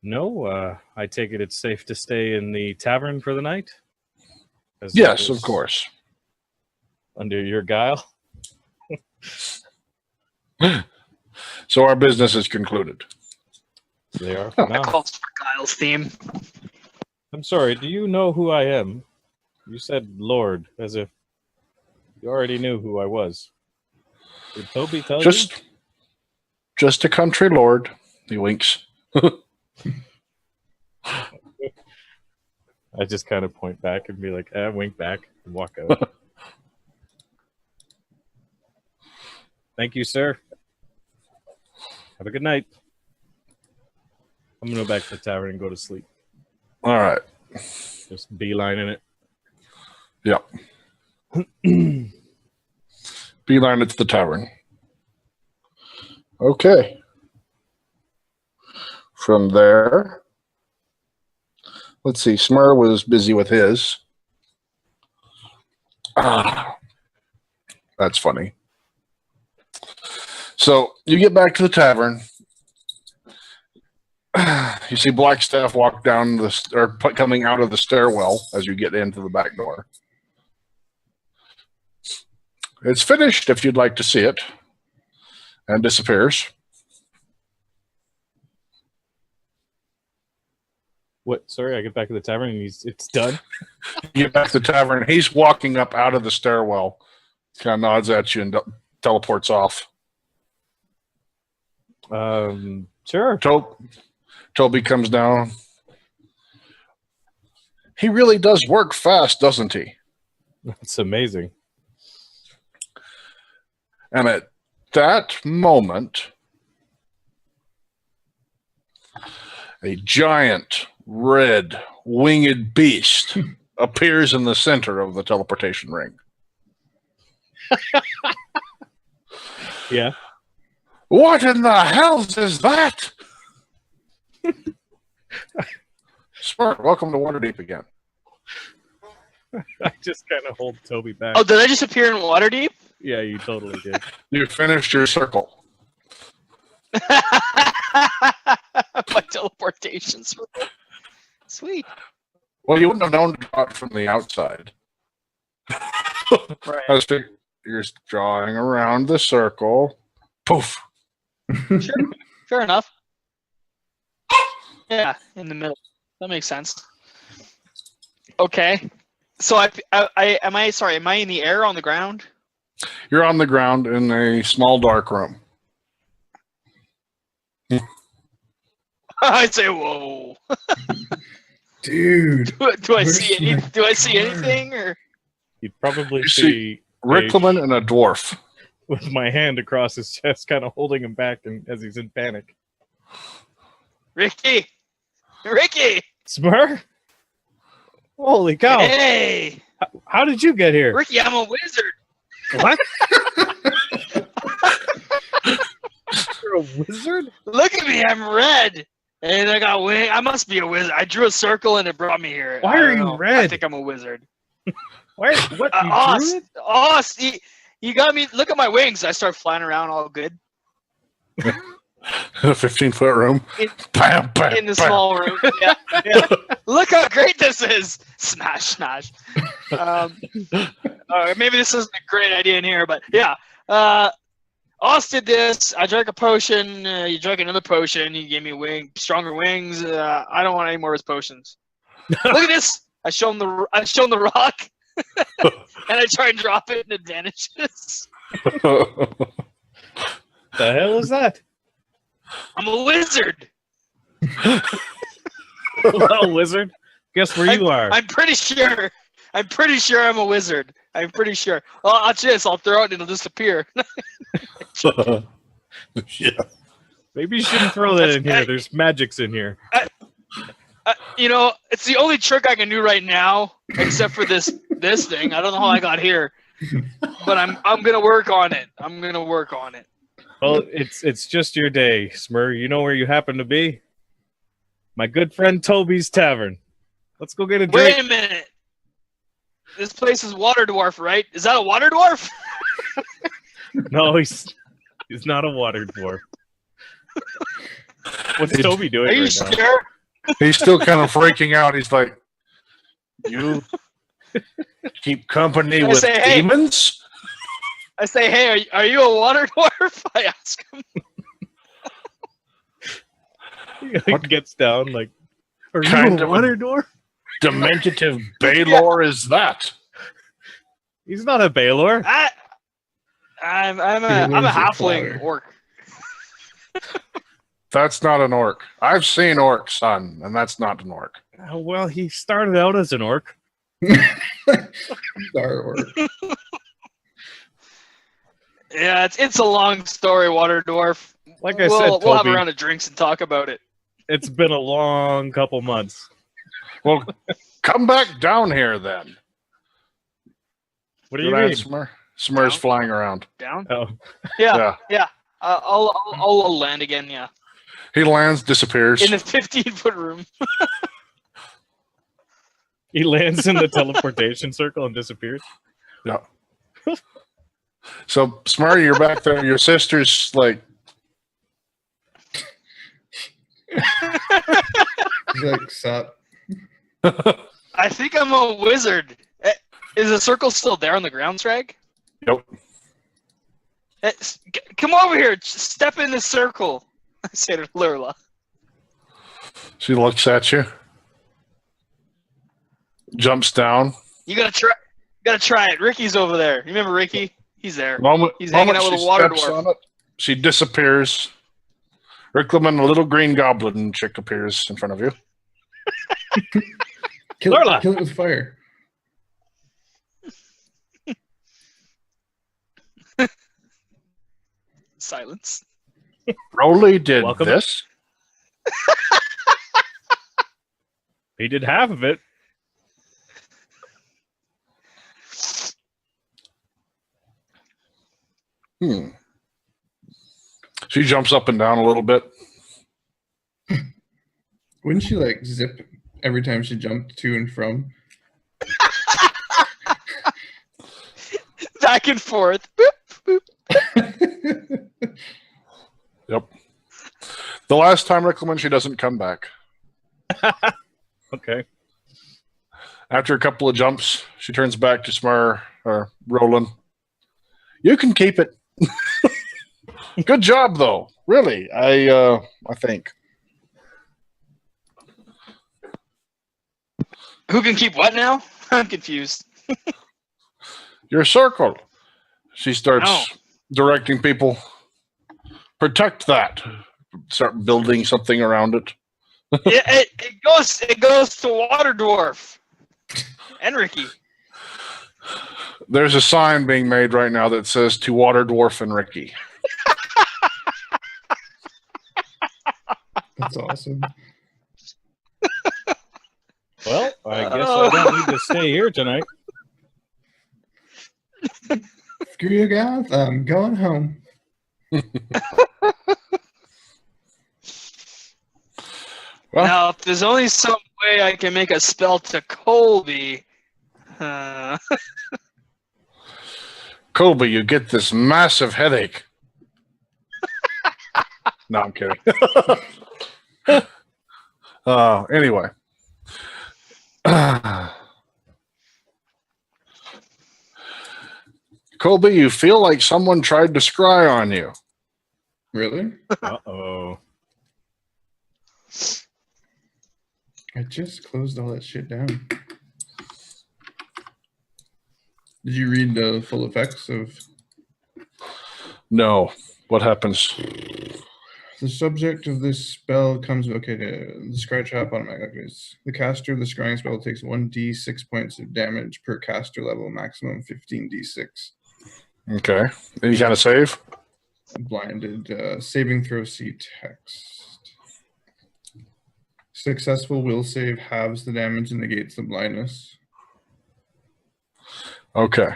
No, I take it it's safe to stay in the tavern for the night? As Yes, long of as course. Under your guile? So our business is concluded. They are. Oh. No. Calls for Kyle's theme. I'm sorry, do you know who I am? You said Lord, as if you already knew who I was. Did Toby tell you? Just a country lord. He winks. I just kind of point back and be like, wink back and walk out. Thank you, sir. Have a good night. I'm going to go back to the tavern and go to sleep. All right. Just beelining it. Yep. Beeline it to the tavern. Okay. From there, let's see. Smurrrrh was busy with his. That's funny. So you get back to the tavern. You see Blackstaff walk down coming out of the stairwell as you get into the back door. It's finished if you'd like to see it, and disappears. What? Sorry, I get back to the tavern and it's done. You get back to the tavern. He's walking up out of the stairwell. Kind of nods at you and teleports off. Sure. Toby comes down. He really does work fast, doesn't he? That's amazing. And at that moment, a giant red winged beast appears in the center of the teleportation ring. Yeah. What in the hell is that? Smurrrrh, welcome to Waterdeep again. I just kind of hold Toby back. Oh, did I just appear in Waterdeep? Yeah, you totally did. You finished your circle. My teleportation circle. Sweet. Well, you wouldn't have known to draw it from the outside. Right. I was figuring you're drawing around the circle. Poof. Sure. Fair enough. Yeah, in the middle. That makes sense. Okay. So am I in the air, on the ground? You're on the ground in a small dark room. I'd say, whoa. Dude. Do I see anything, or You'd probably You see Riclamin and a dwarf. with my hand across his chest, kind of holding him back as he's in panic. Ricky? Smurrrrh? Holy cow. Hey, How did you get here? Ricky, I'm a wizard. What? You're a wizard? Look at me, I'm red. And I got wing. I must be a wizard. I drew a circle and it brought me here. Why I are don't you know. red? I think I'm a wizard. What? You drew it? See, you got me. Look at my wings. I start flying around all good A 15-foot room. Bam, bam, in the bam. small room. Yeah. Look how great this is. Smash. Maybe this isn't a great idea in here, but yeah. Oz did this. I drank a potion. You drank another potion. You gave me stronger wings. I don't want any more of his potions. Look at this. I show him the rock, and I try and drop it, and it vanishes. The hell is that? I'm a wizard. Well, wizard, guess where you are. I'm pretty sure I'm a wizard. I'm pretty sure. I'll throw it and it'll disappear. Yeah. Maybe you shouldn't throw that in here. There's magics in here. It's the only trick I can do right now, except for this thing. I don't know how I got here, but I'm gonna work on it. Well, it's just your day, Smurrrrh. You know where you happen to be? My good friend Toby's Tavern. Let's go get a drink. Wait a minute. This place is Water Dwarf, right? Is that a Water Dwarf? No, he's not a water dwarf. What's Toby doing Are you right now? sure? He's still kind of freaking out. He's like, you keep company with say, hey. demons? I say, hey, are you a Water Dwarf? I ask him. He gets down like, are you Kind a of water dwarf? Dementative Baylor is that? He's not a Baylor. I'm a halfling orc. That's not an orc. I've seen orcs, son, and that's not an orc. Well, he started out as an orc. Star Orc. Yeah, it's a long story, Water Dwarf. Like I said, We'll have a Toby, round of drinks and talk about it. it's been a long couple months. Well, come back down here then. What do you Good mean? night, Smurrrrh's Down? flying around. Down? Oh, Yeah. I'll land again. Yeah, He lands, disappears. in the 15-foot room. he lands in the teleportation circle and disappears. Yeah. So, Smurrrrh, you're back there. Your sister's like, He's like, sup? I think I'm a wizard. Is the circle still there on the ground, Sragg? nope. Come over here. Just step in the circle. I say to Lurla. She looks at you, jumps down. You gotta try it. Ricky's over there. You remember Ricky? He's there. Moment, He's hanging out with she a water steps dwarf. on it, she disappears. Riclamin, a little green goblin chick, appears in front of you. Kill Lurla! it with fire. Silence. Rolly did Welcome. this. He did half of it. She jumps up and down a little bit. Wouldn't she like zip every time she jumped to and from? Back and forth. Boop, boop. Yep. The last time Riclamin, she doesn't come back. Okay. After a couple of jumps, she turns back to Smurrrrh or Roland. You can keep it. Good job, though. Really, I think. Who can keep what now? I'm confused. Your circle. She starts No. directing people. Protect that. Start building something around it. It goes to Water Dwarf and Ricky. There's a sign being made right now that says to Water Dwarf and Ricky. That's awesome. Well, I guess I don't need to stay here tonight. Screw you guys. I'm going home. Well, Now, if there's only some way I can make a spell to Colby. Colby, you get this massive headache. No, I'm kidding. Anyway. Colby, you feel like someone tried to scry on you. Really? Uh-oh. I just closed all that shit down. Did you read the full effects of No. What happens? the subject of this spell? Comes the scry trap automatic activates. The caster of the scrying spell takes 1d6 points of damage per caster level, maximum 15d6. Okay. Any kind of save? Blinded. Saving throw C text. Successful will save halves the damage and negates the blindness. Okay.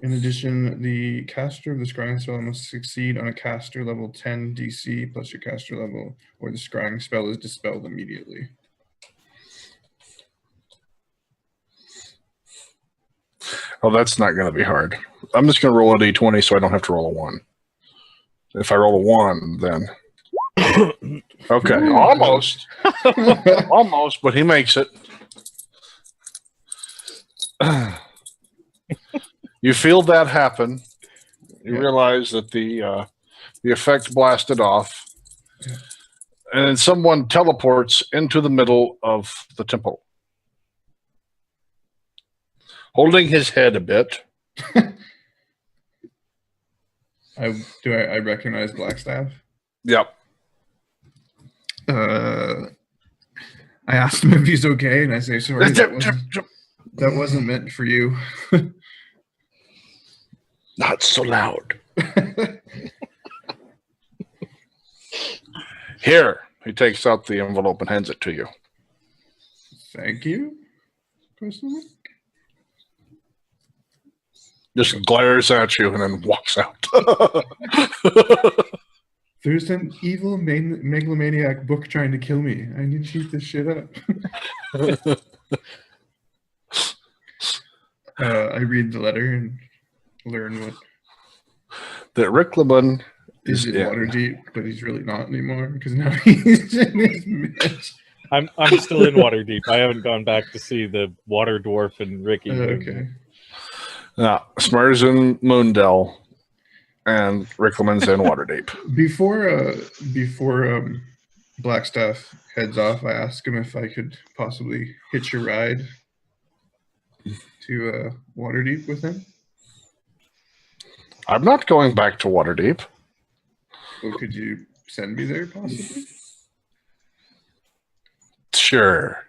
In addition, the caster of the scrying spell must succeed on a caster level 10 DC plus your caster level, or the scrying spell is dispelled immediately. Oh, that's not going to be hard. I'm just going to roll a d20 so I don't have to roll a 1. If I roll a 1, then... Okay, almost. Almost, but he makes it. You feel that happen. You realize that the effect blasted off. Yeah. And then someone teleports into the middle of the temple. Holding his head a bit. I recognize Blackstaff? Yep. I asked him if he's okay, and I say, sorry, that wasn't meant for you. Not so loud. Here, he takes out the envelope and hands it to you. Thank you. Question mark? Just glares at you and then walks out. There's an evil megalomaniac book trying to kill me. I need to keep this shit up. I read the letter and learn what That Riclamin is is in Waterdeep, but he's really not anymore because now he's in his midst. I'm still in Waterdeep. I haven't gone back to see the Water Dwarf and Ricky. Okay. Now, Smurrrrh's in Moondell, and Riclamin's in Waterdeep. Before Blackstaff heads off, I asked him if I could possibly hitch a ride to Waterdeep with him. I'm not going back to Waterdeep. Well, could you send me there possibly? Sure.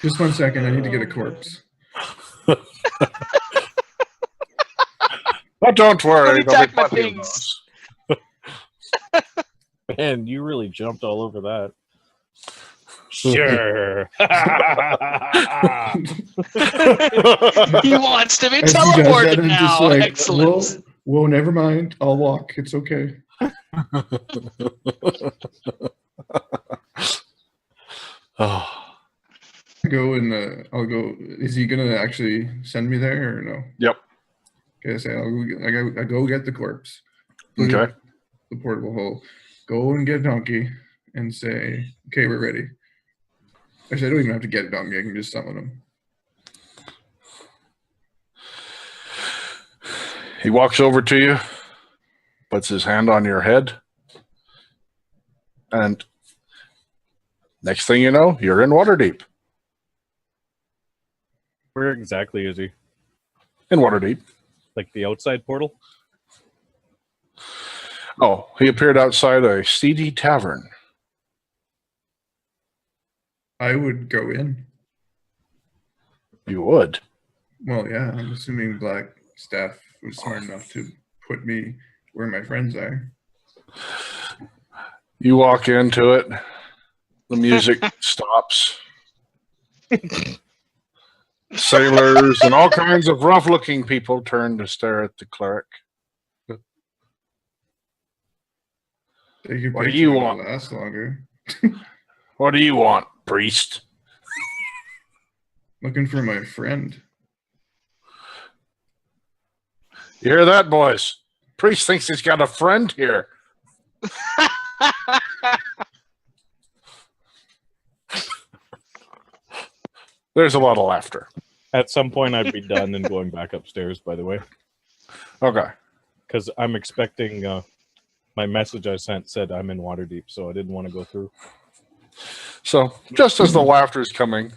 Just 1 second, I need to get a corpse. Oh, don't worry. Let me there'll be pack my plenty of things. those. Man, you really jumped all over that. Sure. He wants to be As he does that, teleported I'm now. just like, Excellent. Whoa, never mind. I'll walk. It's okay. Oh. I'll go. Is he gonna actually send me there or no? Yep. Okay, I say I go get the corpse. Put it Okay. in the portable hole. Go and get a donkey and say, okay, we're ready. Actually, I don't even have to get a donkey. I can just summon him. He walks over to you, puts his hand on your head, and next thing you know, you're in Waterdeep. Where exactly is he? In Waterdeep. Like the outside portal? Oh, he appeared outside a seedy tavern. I would go in. You would. Well, yeah, I'm assuming Blackstaff was smart enough to put me where my friends are. You walk into it. The music stops. Sailors and all kinds of rough-looking people turn to stare at the cleric. Take your What do picture, you it'll want? Last longer. What do you want, priest? Looking for my friend. You hear that, boys? Priest thinks he's got a friend here. There's a lot of laughter. At some point, I'd be done and going back upstairs, by the way. Okay. Because I'm expecting my message I sent said I'm in Waterdeep, so I didn't want to go through. So, just as the laughter is coming,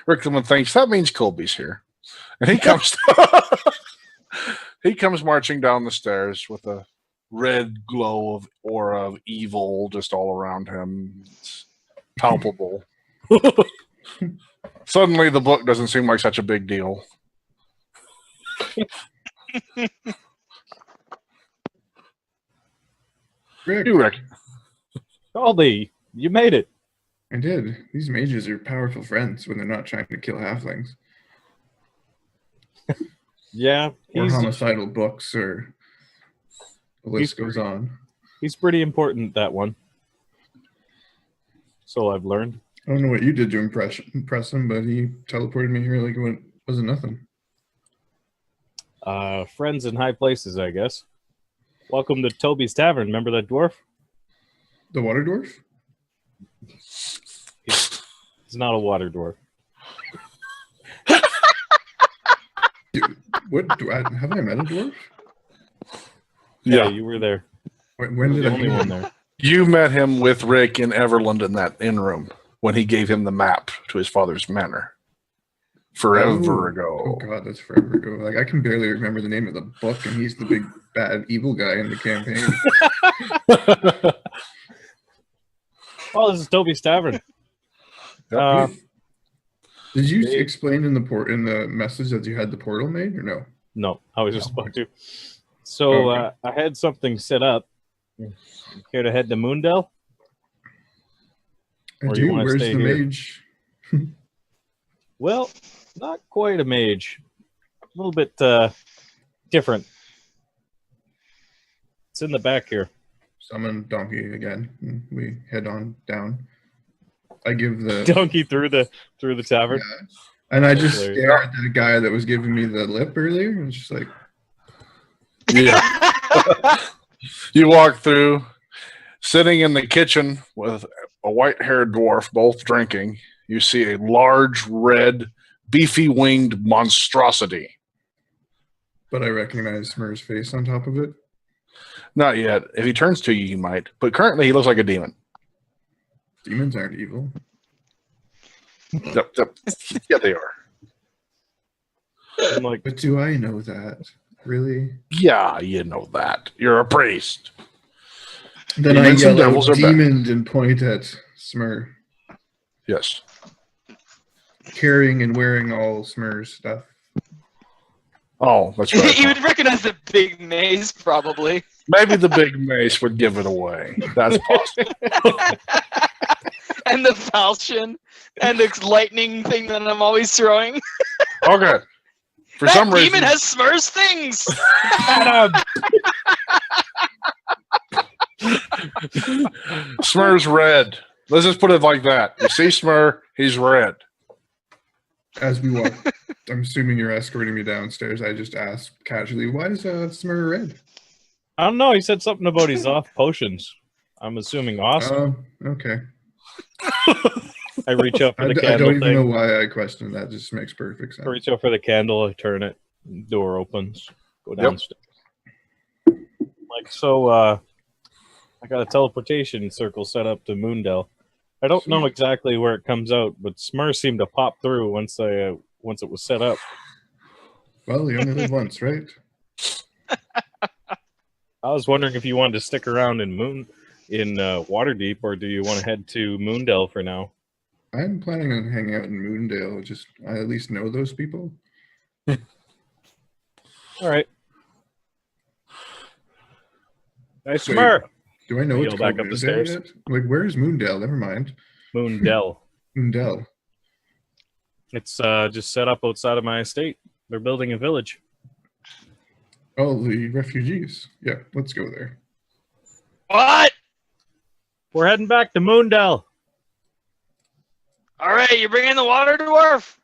Riclamin thinks that means Colby's here. And he comes he comes marching down the stairs with a red glow of aura of evil just all around him. It's palpable. Suddenly the book doesn't seem like such a big deal. Rick, You, Rick. Colby, you made it. I did. These mages are powerful friends when they're not trying to kill halflings. Yeah, Or homicidal books, or the list goes on. he's pretty important, that one. So I've learned. I don't know what you did to impress him, but he teleported me here like it wasn't nothing. Friends in high places, I guess. Welcome to Toby's Tavern. Remember that dwarf? The water dwarf? He's not a water dwarf. Dude, have I met a dwarf? Yeah, you were there. When did The I only meet one him? there. You met him with Rick in Everland in that inn room when he gave him the map to his father's manor. forever Oh ago. god, that's forever ago. Like I can barely remember the name of the book, and he's the big bad evil guy in the campaign. Oh, this is Toby's Tavern. Did you They- explain in the message that you had the portal made or no? No, I was just about to. So Okay. I had something set up. Care to head to Moondell? I Or you do. wanna Where's stay the here? mage? Well, not quite a mage. A little bit different. It's in the back here. Summon donkey again. And we head on down. I give the Donkey through the tavern. Yeah. And I just Hilarious. stare at the guy that was giving me the lip earlier, and it's just like, Yeah. You walk through, sitting in the kitchen with a white-haired dwarf, both drinking. You see a large, red, beefy-winged monstrosity. but I recognize Smurrrrh's face on top of it. Not yet. If he turns to you, you might. But currently, he looks like a demon. Demons aren't evil. Yep, yep. Yeah, they are. I'm like, But do I know that? Really? Yeah, you know that. You're a priest. Then Demons I and yell out devils are bad. demon and point at Smurrrrh, Yes. carrying and wearing all Smurrrrh's stuff. Oh, that's right. You would recognize the big maze, probably. Maybe the big mace would give it away. That's possible. And the falchion and the lightning thing that I'm always throwing. Okay. For That some demon reason, has Smurr's things. Smurr's red. Let's just put it like that. You see Smurrrh, he's red. As we walk, I'm assuming you're escorting me downstairs. I just ask casually, why is Smurrrh red? I don't know. He said something about he's off potions. I'm assuming awesome. Okay. I reach out for I the don't candle even know thing. why I question that. Just makes perfect I sense. reach out for the candle. I turn it. Door opens. Go Yep. downstairs. Like so. I got a teleportation circle set up to Moondell. I don't know Sweet. exactly where it comes out, but Smurrrh seemed to pop through once it was set up. Well, you only live once, right? I was wondering if you wanted to stick around in Waterdeep, or do you want to head to Moondell for now? I'm planning on hanging out in Moondale. Just I at least know those people. All right. Hey, Wait. Smurrrh. Do I know Yell it's back called up the Moondale stairs. yet? Like, where's Moondale? Never mind. Moondell. Moondale. It's just set up outside of my estate. They're building a village. Oh, the refugees. Yeah, let's go there. What? We're heading back to Moondell. All right, you bring in the water dwarf.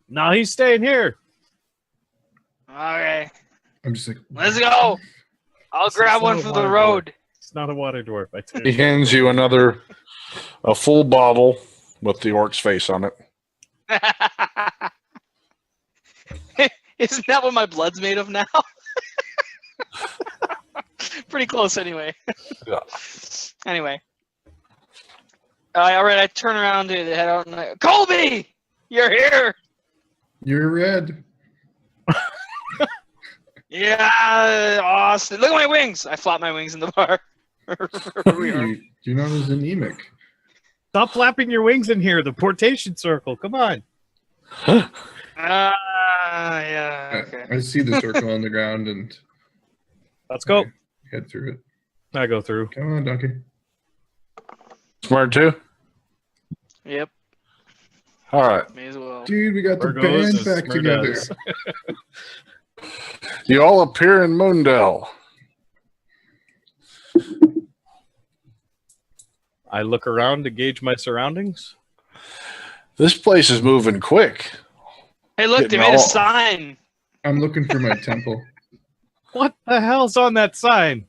No, he's staying here. Okay, I'm just like, let's go. I'll This is grab one not a for the water road. It's not a water dwarf. I tell He you. hands you a full bottle with the orc's face on it. Isn't that what my blood's made of now? Pretty close, anyway. Yeah. Anyway. All right, I turn around to head out and I, Colby, you're here. you're red. Yeah, awesome. Look at my wings. I flap my wings in the bar. You're not as anemic. Stop flapping your wings in here. The portation circle. Come on. Yeah. Okay. I see the circle on the ground and Let's go. head through it. I go through. Come on, donkey. Smart too? Yep. All right. May as well. Dude, we got the Where goes band the back together. Smurrrrh? You all appear in Moondell. I look around to gauge my surroundings. This place is moving quick. Hey, look, they Getting made a all- sign. I'm looking for my temple. What the hell's on that sign?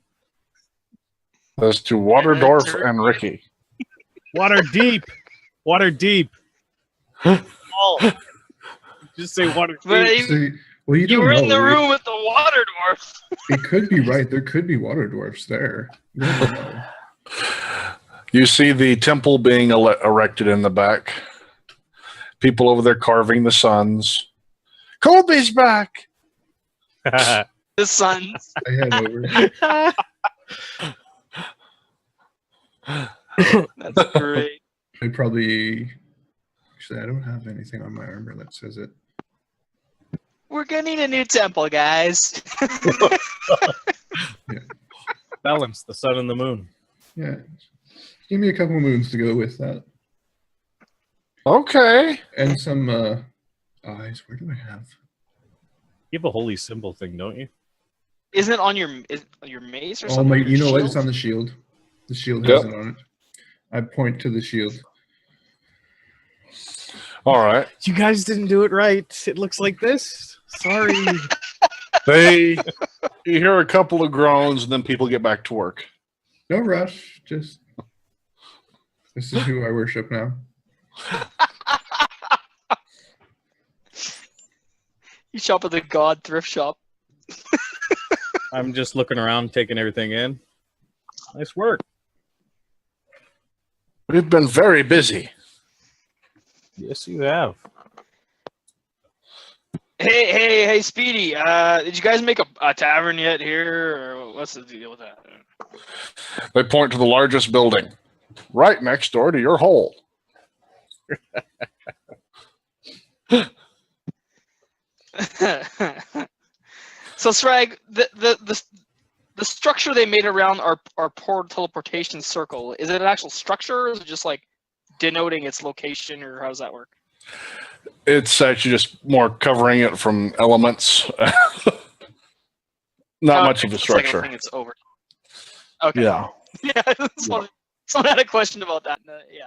That's to Waterdorf and Ricky. Water deep. Water deep. Oh. Just say water But deep. See, well, you you don't were know. in the room with the water dwarf. It could be right. There could be water dwarfs there. You never know. You see the temple being erected in the back. People over there carving the suns. Colby's back. The Suns. I head over. That's great. I probably. Actually, I don't have anything on my armor that says it. We're gonna need a new temple, guys. Balance the sun and the moon. Yeah. Give me a couple moons to go with that. Okay. And some eyes. Where do I have? You have a holy symbol thing, don't you? Isn't it on your mace or Oh something? my! Your You know what? It's shield? on the shield. The shield Yep. has it on it. I point to the shield. All right. You guys didn't do it right. It looks like this. Sorry. You hear a couple of groans, and then people get back to work. No rush. Just. This is who I worship now. You shop at the God thrift shop. I'm just looking around, taking everything in. Nice work. We've been very busy. Yes, you have. Hey, Speedy. Did you guys make a tavern yet here, or what's the deal with that? They point to the largest building, right next door to your hole. So, Sragg, the structure they made around our port teleportation circle, is it an actual structure, or is it just like denoting its location, or how does that work? It's actually just more covering it from elements. Not much of a It's like structure. it's over. Okay. Yeah. Yeah. Someone had a question about that. Yeah,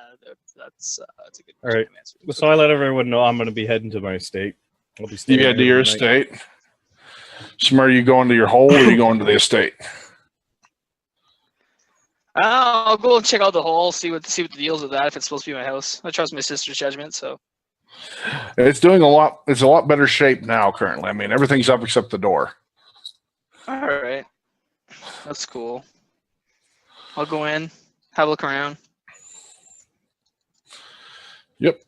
that's a good All right. answer. So I let everyone know I'm going to be heading to my estate. I'll be You staying head to here your tonight. estate. Smurrrrh, you going to your hole or you going to the estate? I'll go and check out the hole, see what the deal's with that. If it's supposed to be my house, I trust my sister's judgment. So It's doing a lot. It's a lot better shape now currently. I mean, everything's up except the door. all right, that's cool. I'll go in, have a look around. Yep.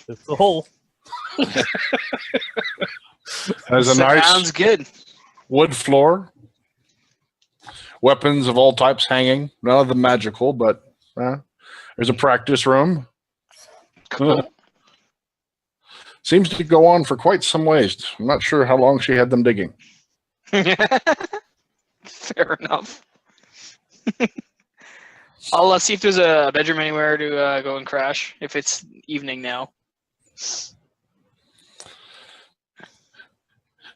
It's the hole. Has a nice Sounds good. wood floor. Weapons of all types hanging. None of them magical, but there's a practice room. Cool. Seems to go on for quite some ways. I'm not sure how long she had them digging. Fair enough. I'll see if there's a bedroom anywhere to go and crash if it's evening now.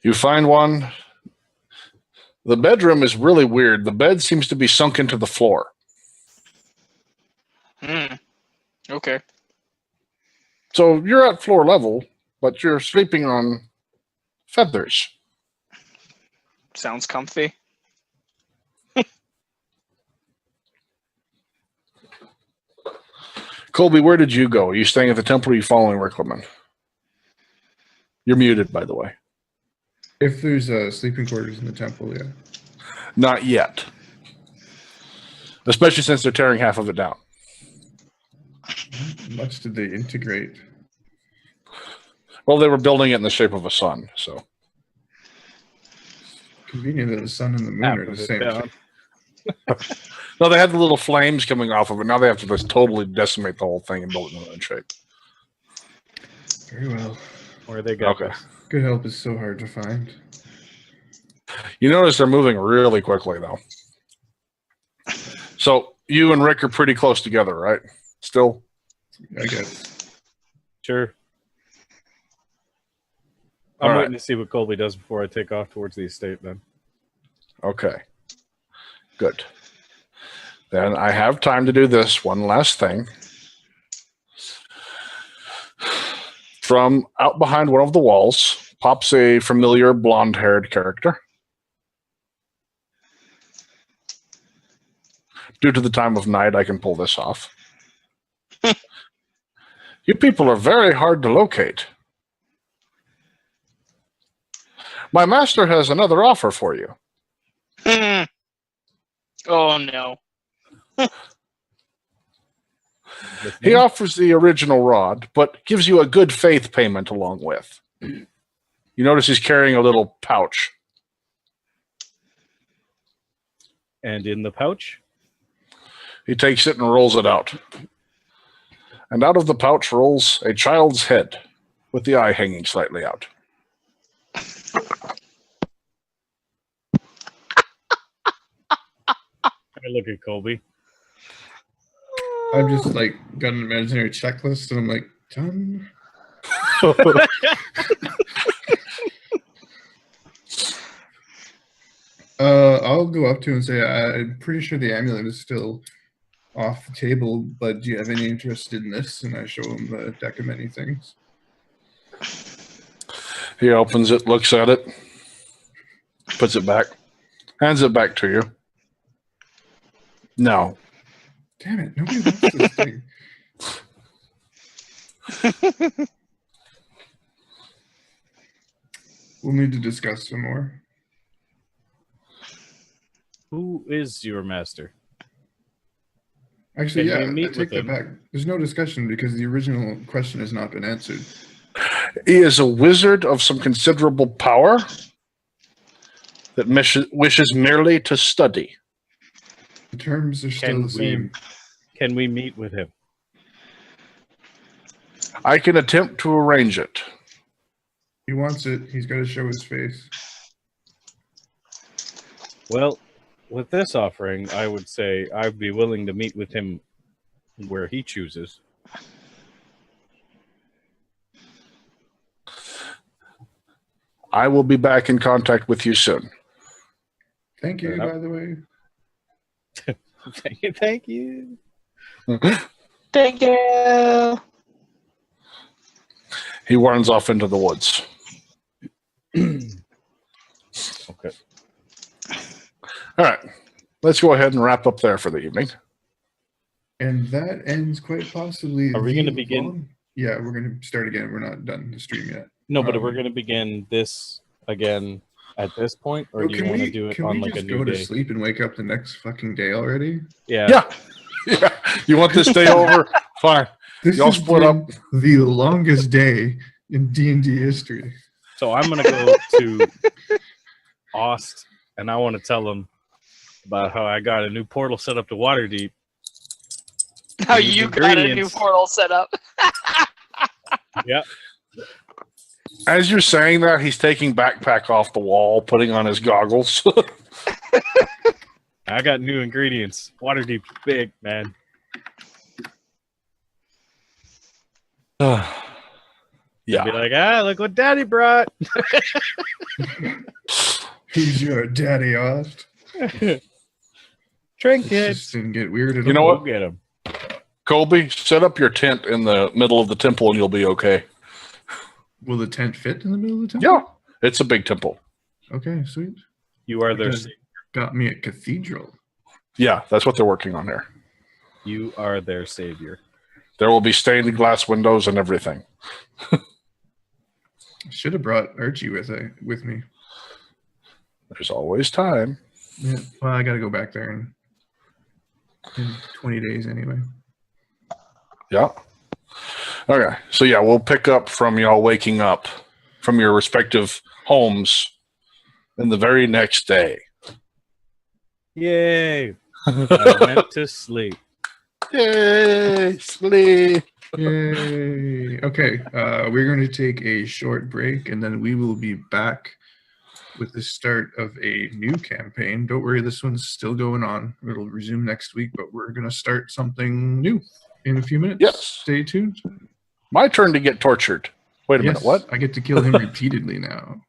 You find one. The bedroom is really weird. The bed seems to be sunk into the floor. Okay. So you're at floor level, but you're sleeping on feathers. Sounds comfy. Colby, where did you go? Are you staying at the temple or are you following Riclamin? You're muted, by the way. If there's sleeping quarters in the temple, yeah. Not yet. Especially since they're tearing half of it down. Much did they integrate? Well, they were building it in the shape of a sun, so. Convenient that the sun and the moon Half are the of it same. down. No, they had the little flames coming off of it. Now they have to just totally decimate the whole thing and build it in another shape. Very well. Where they go. Okay. Good help is so hard to find. You notice they're moving really quickly, though. So you and Rick are pretty close together, right? Still? I guess. Sure. All I'm right. waiting to see what Colby does before I take off towards the estate then. Okay. Good. Then I have time to do this one last thing. From out behind one of the walls pops a familiar blonde-haired character. Due to the time of night, I can pull this off. You people are very hard to locate. My master has another offer for you. Oh no. He offers the original rod, but gives you a good faith payment along with. You notice he's carrying a little pouch. And in the pouch? He takes it and rolls it out. And out of the pouch rolls a child's head with the eye hanging slightly out. I look at Colby. I've just like got an imaginary checklist, and I'm like, done. I'll go up to him and say, I'm pretty sure the amulet is still off the table, but do you have any interest in this? And I show him the deck of many things. He opens it, looks at it, puts it back, hands it back to you. No. Damn it, nobody wants this thing. We'll need to discuss some more. Who is your master? Actually, Can yeah, we I meet take with that him? back. There's no discussion because the original question has not been answered. He is a wizard of some considerable power that wishes merely to study. The terms are still the same. Can we meet with him? I can attempt to arrange it. He wants it. He's got to show his face. Well, with this offering, I would say I'd be willing to meet with him where he chooses. I will be back in contact with you soon. Thank you, Fair enough. by the way. Thank you. Thank you. He runs off into the woods. Okay. All right. Let's go ahead and wrap up there for the evening. And that ends quite possibly. Are we the gonna begin? long- Yeah, we're going to start again. We're not done the stream yet. No, but we're going to begin this again at this point, or Oh, do you want to do it can on we like a just new go to day? sleep and wake up the next fucking day already? Yeah. Yeah. You want this day over? Fine. This Y'all has split been up. the longest day in D&D history. So I'm going to go to Ost, and I want to tell him about how I got a new portal set up to Waterdeep. How These you got a new ingredients. portal set up. Yep. As you're saying that, he's taking backpack off the wall, putting on his goggles. I got new ingredients. Waterdeep's big, man. Yeah. Be like, look what Daddy brought. Who's your daddy, Ost? Trinkets. Just didn't get weird at You know all. what? Go get him. Colby, set up your tent in the middle of the temple and you'll be okay. Will the tent fit in the middle of the temple? Yeah. It's a big temple. Okay, sweet. You are their Okay. Got me a cathedral. Yeah, that's what they're working on there. you are their savior. There will be stained glass windows and everything. Should have brought Archie with me. There's always time. Yeah. Well, I got to go back there in 20 days anyway. Yeah. Okay. So yeah, we'll pick up from y'all waking up from your respective homes in the very next day. Yay! I went to sleep. Yay! Sleep. Yay! Okay, we're going to take a short break, and then we will be back with the start of a new campaign. Don't worry, this one's still going on. It'll resume next week, but we're going to start something new in a few minutes. Yes. Stay tuned. My turn to get tortured. Wait a minute. What? I get to kill him repeatedly now.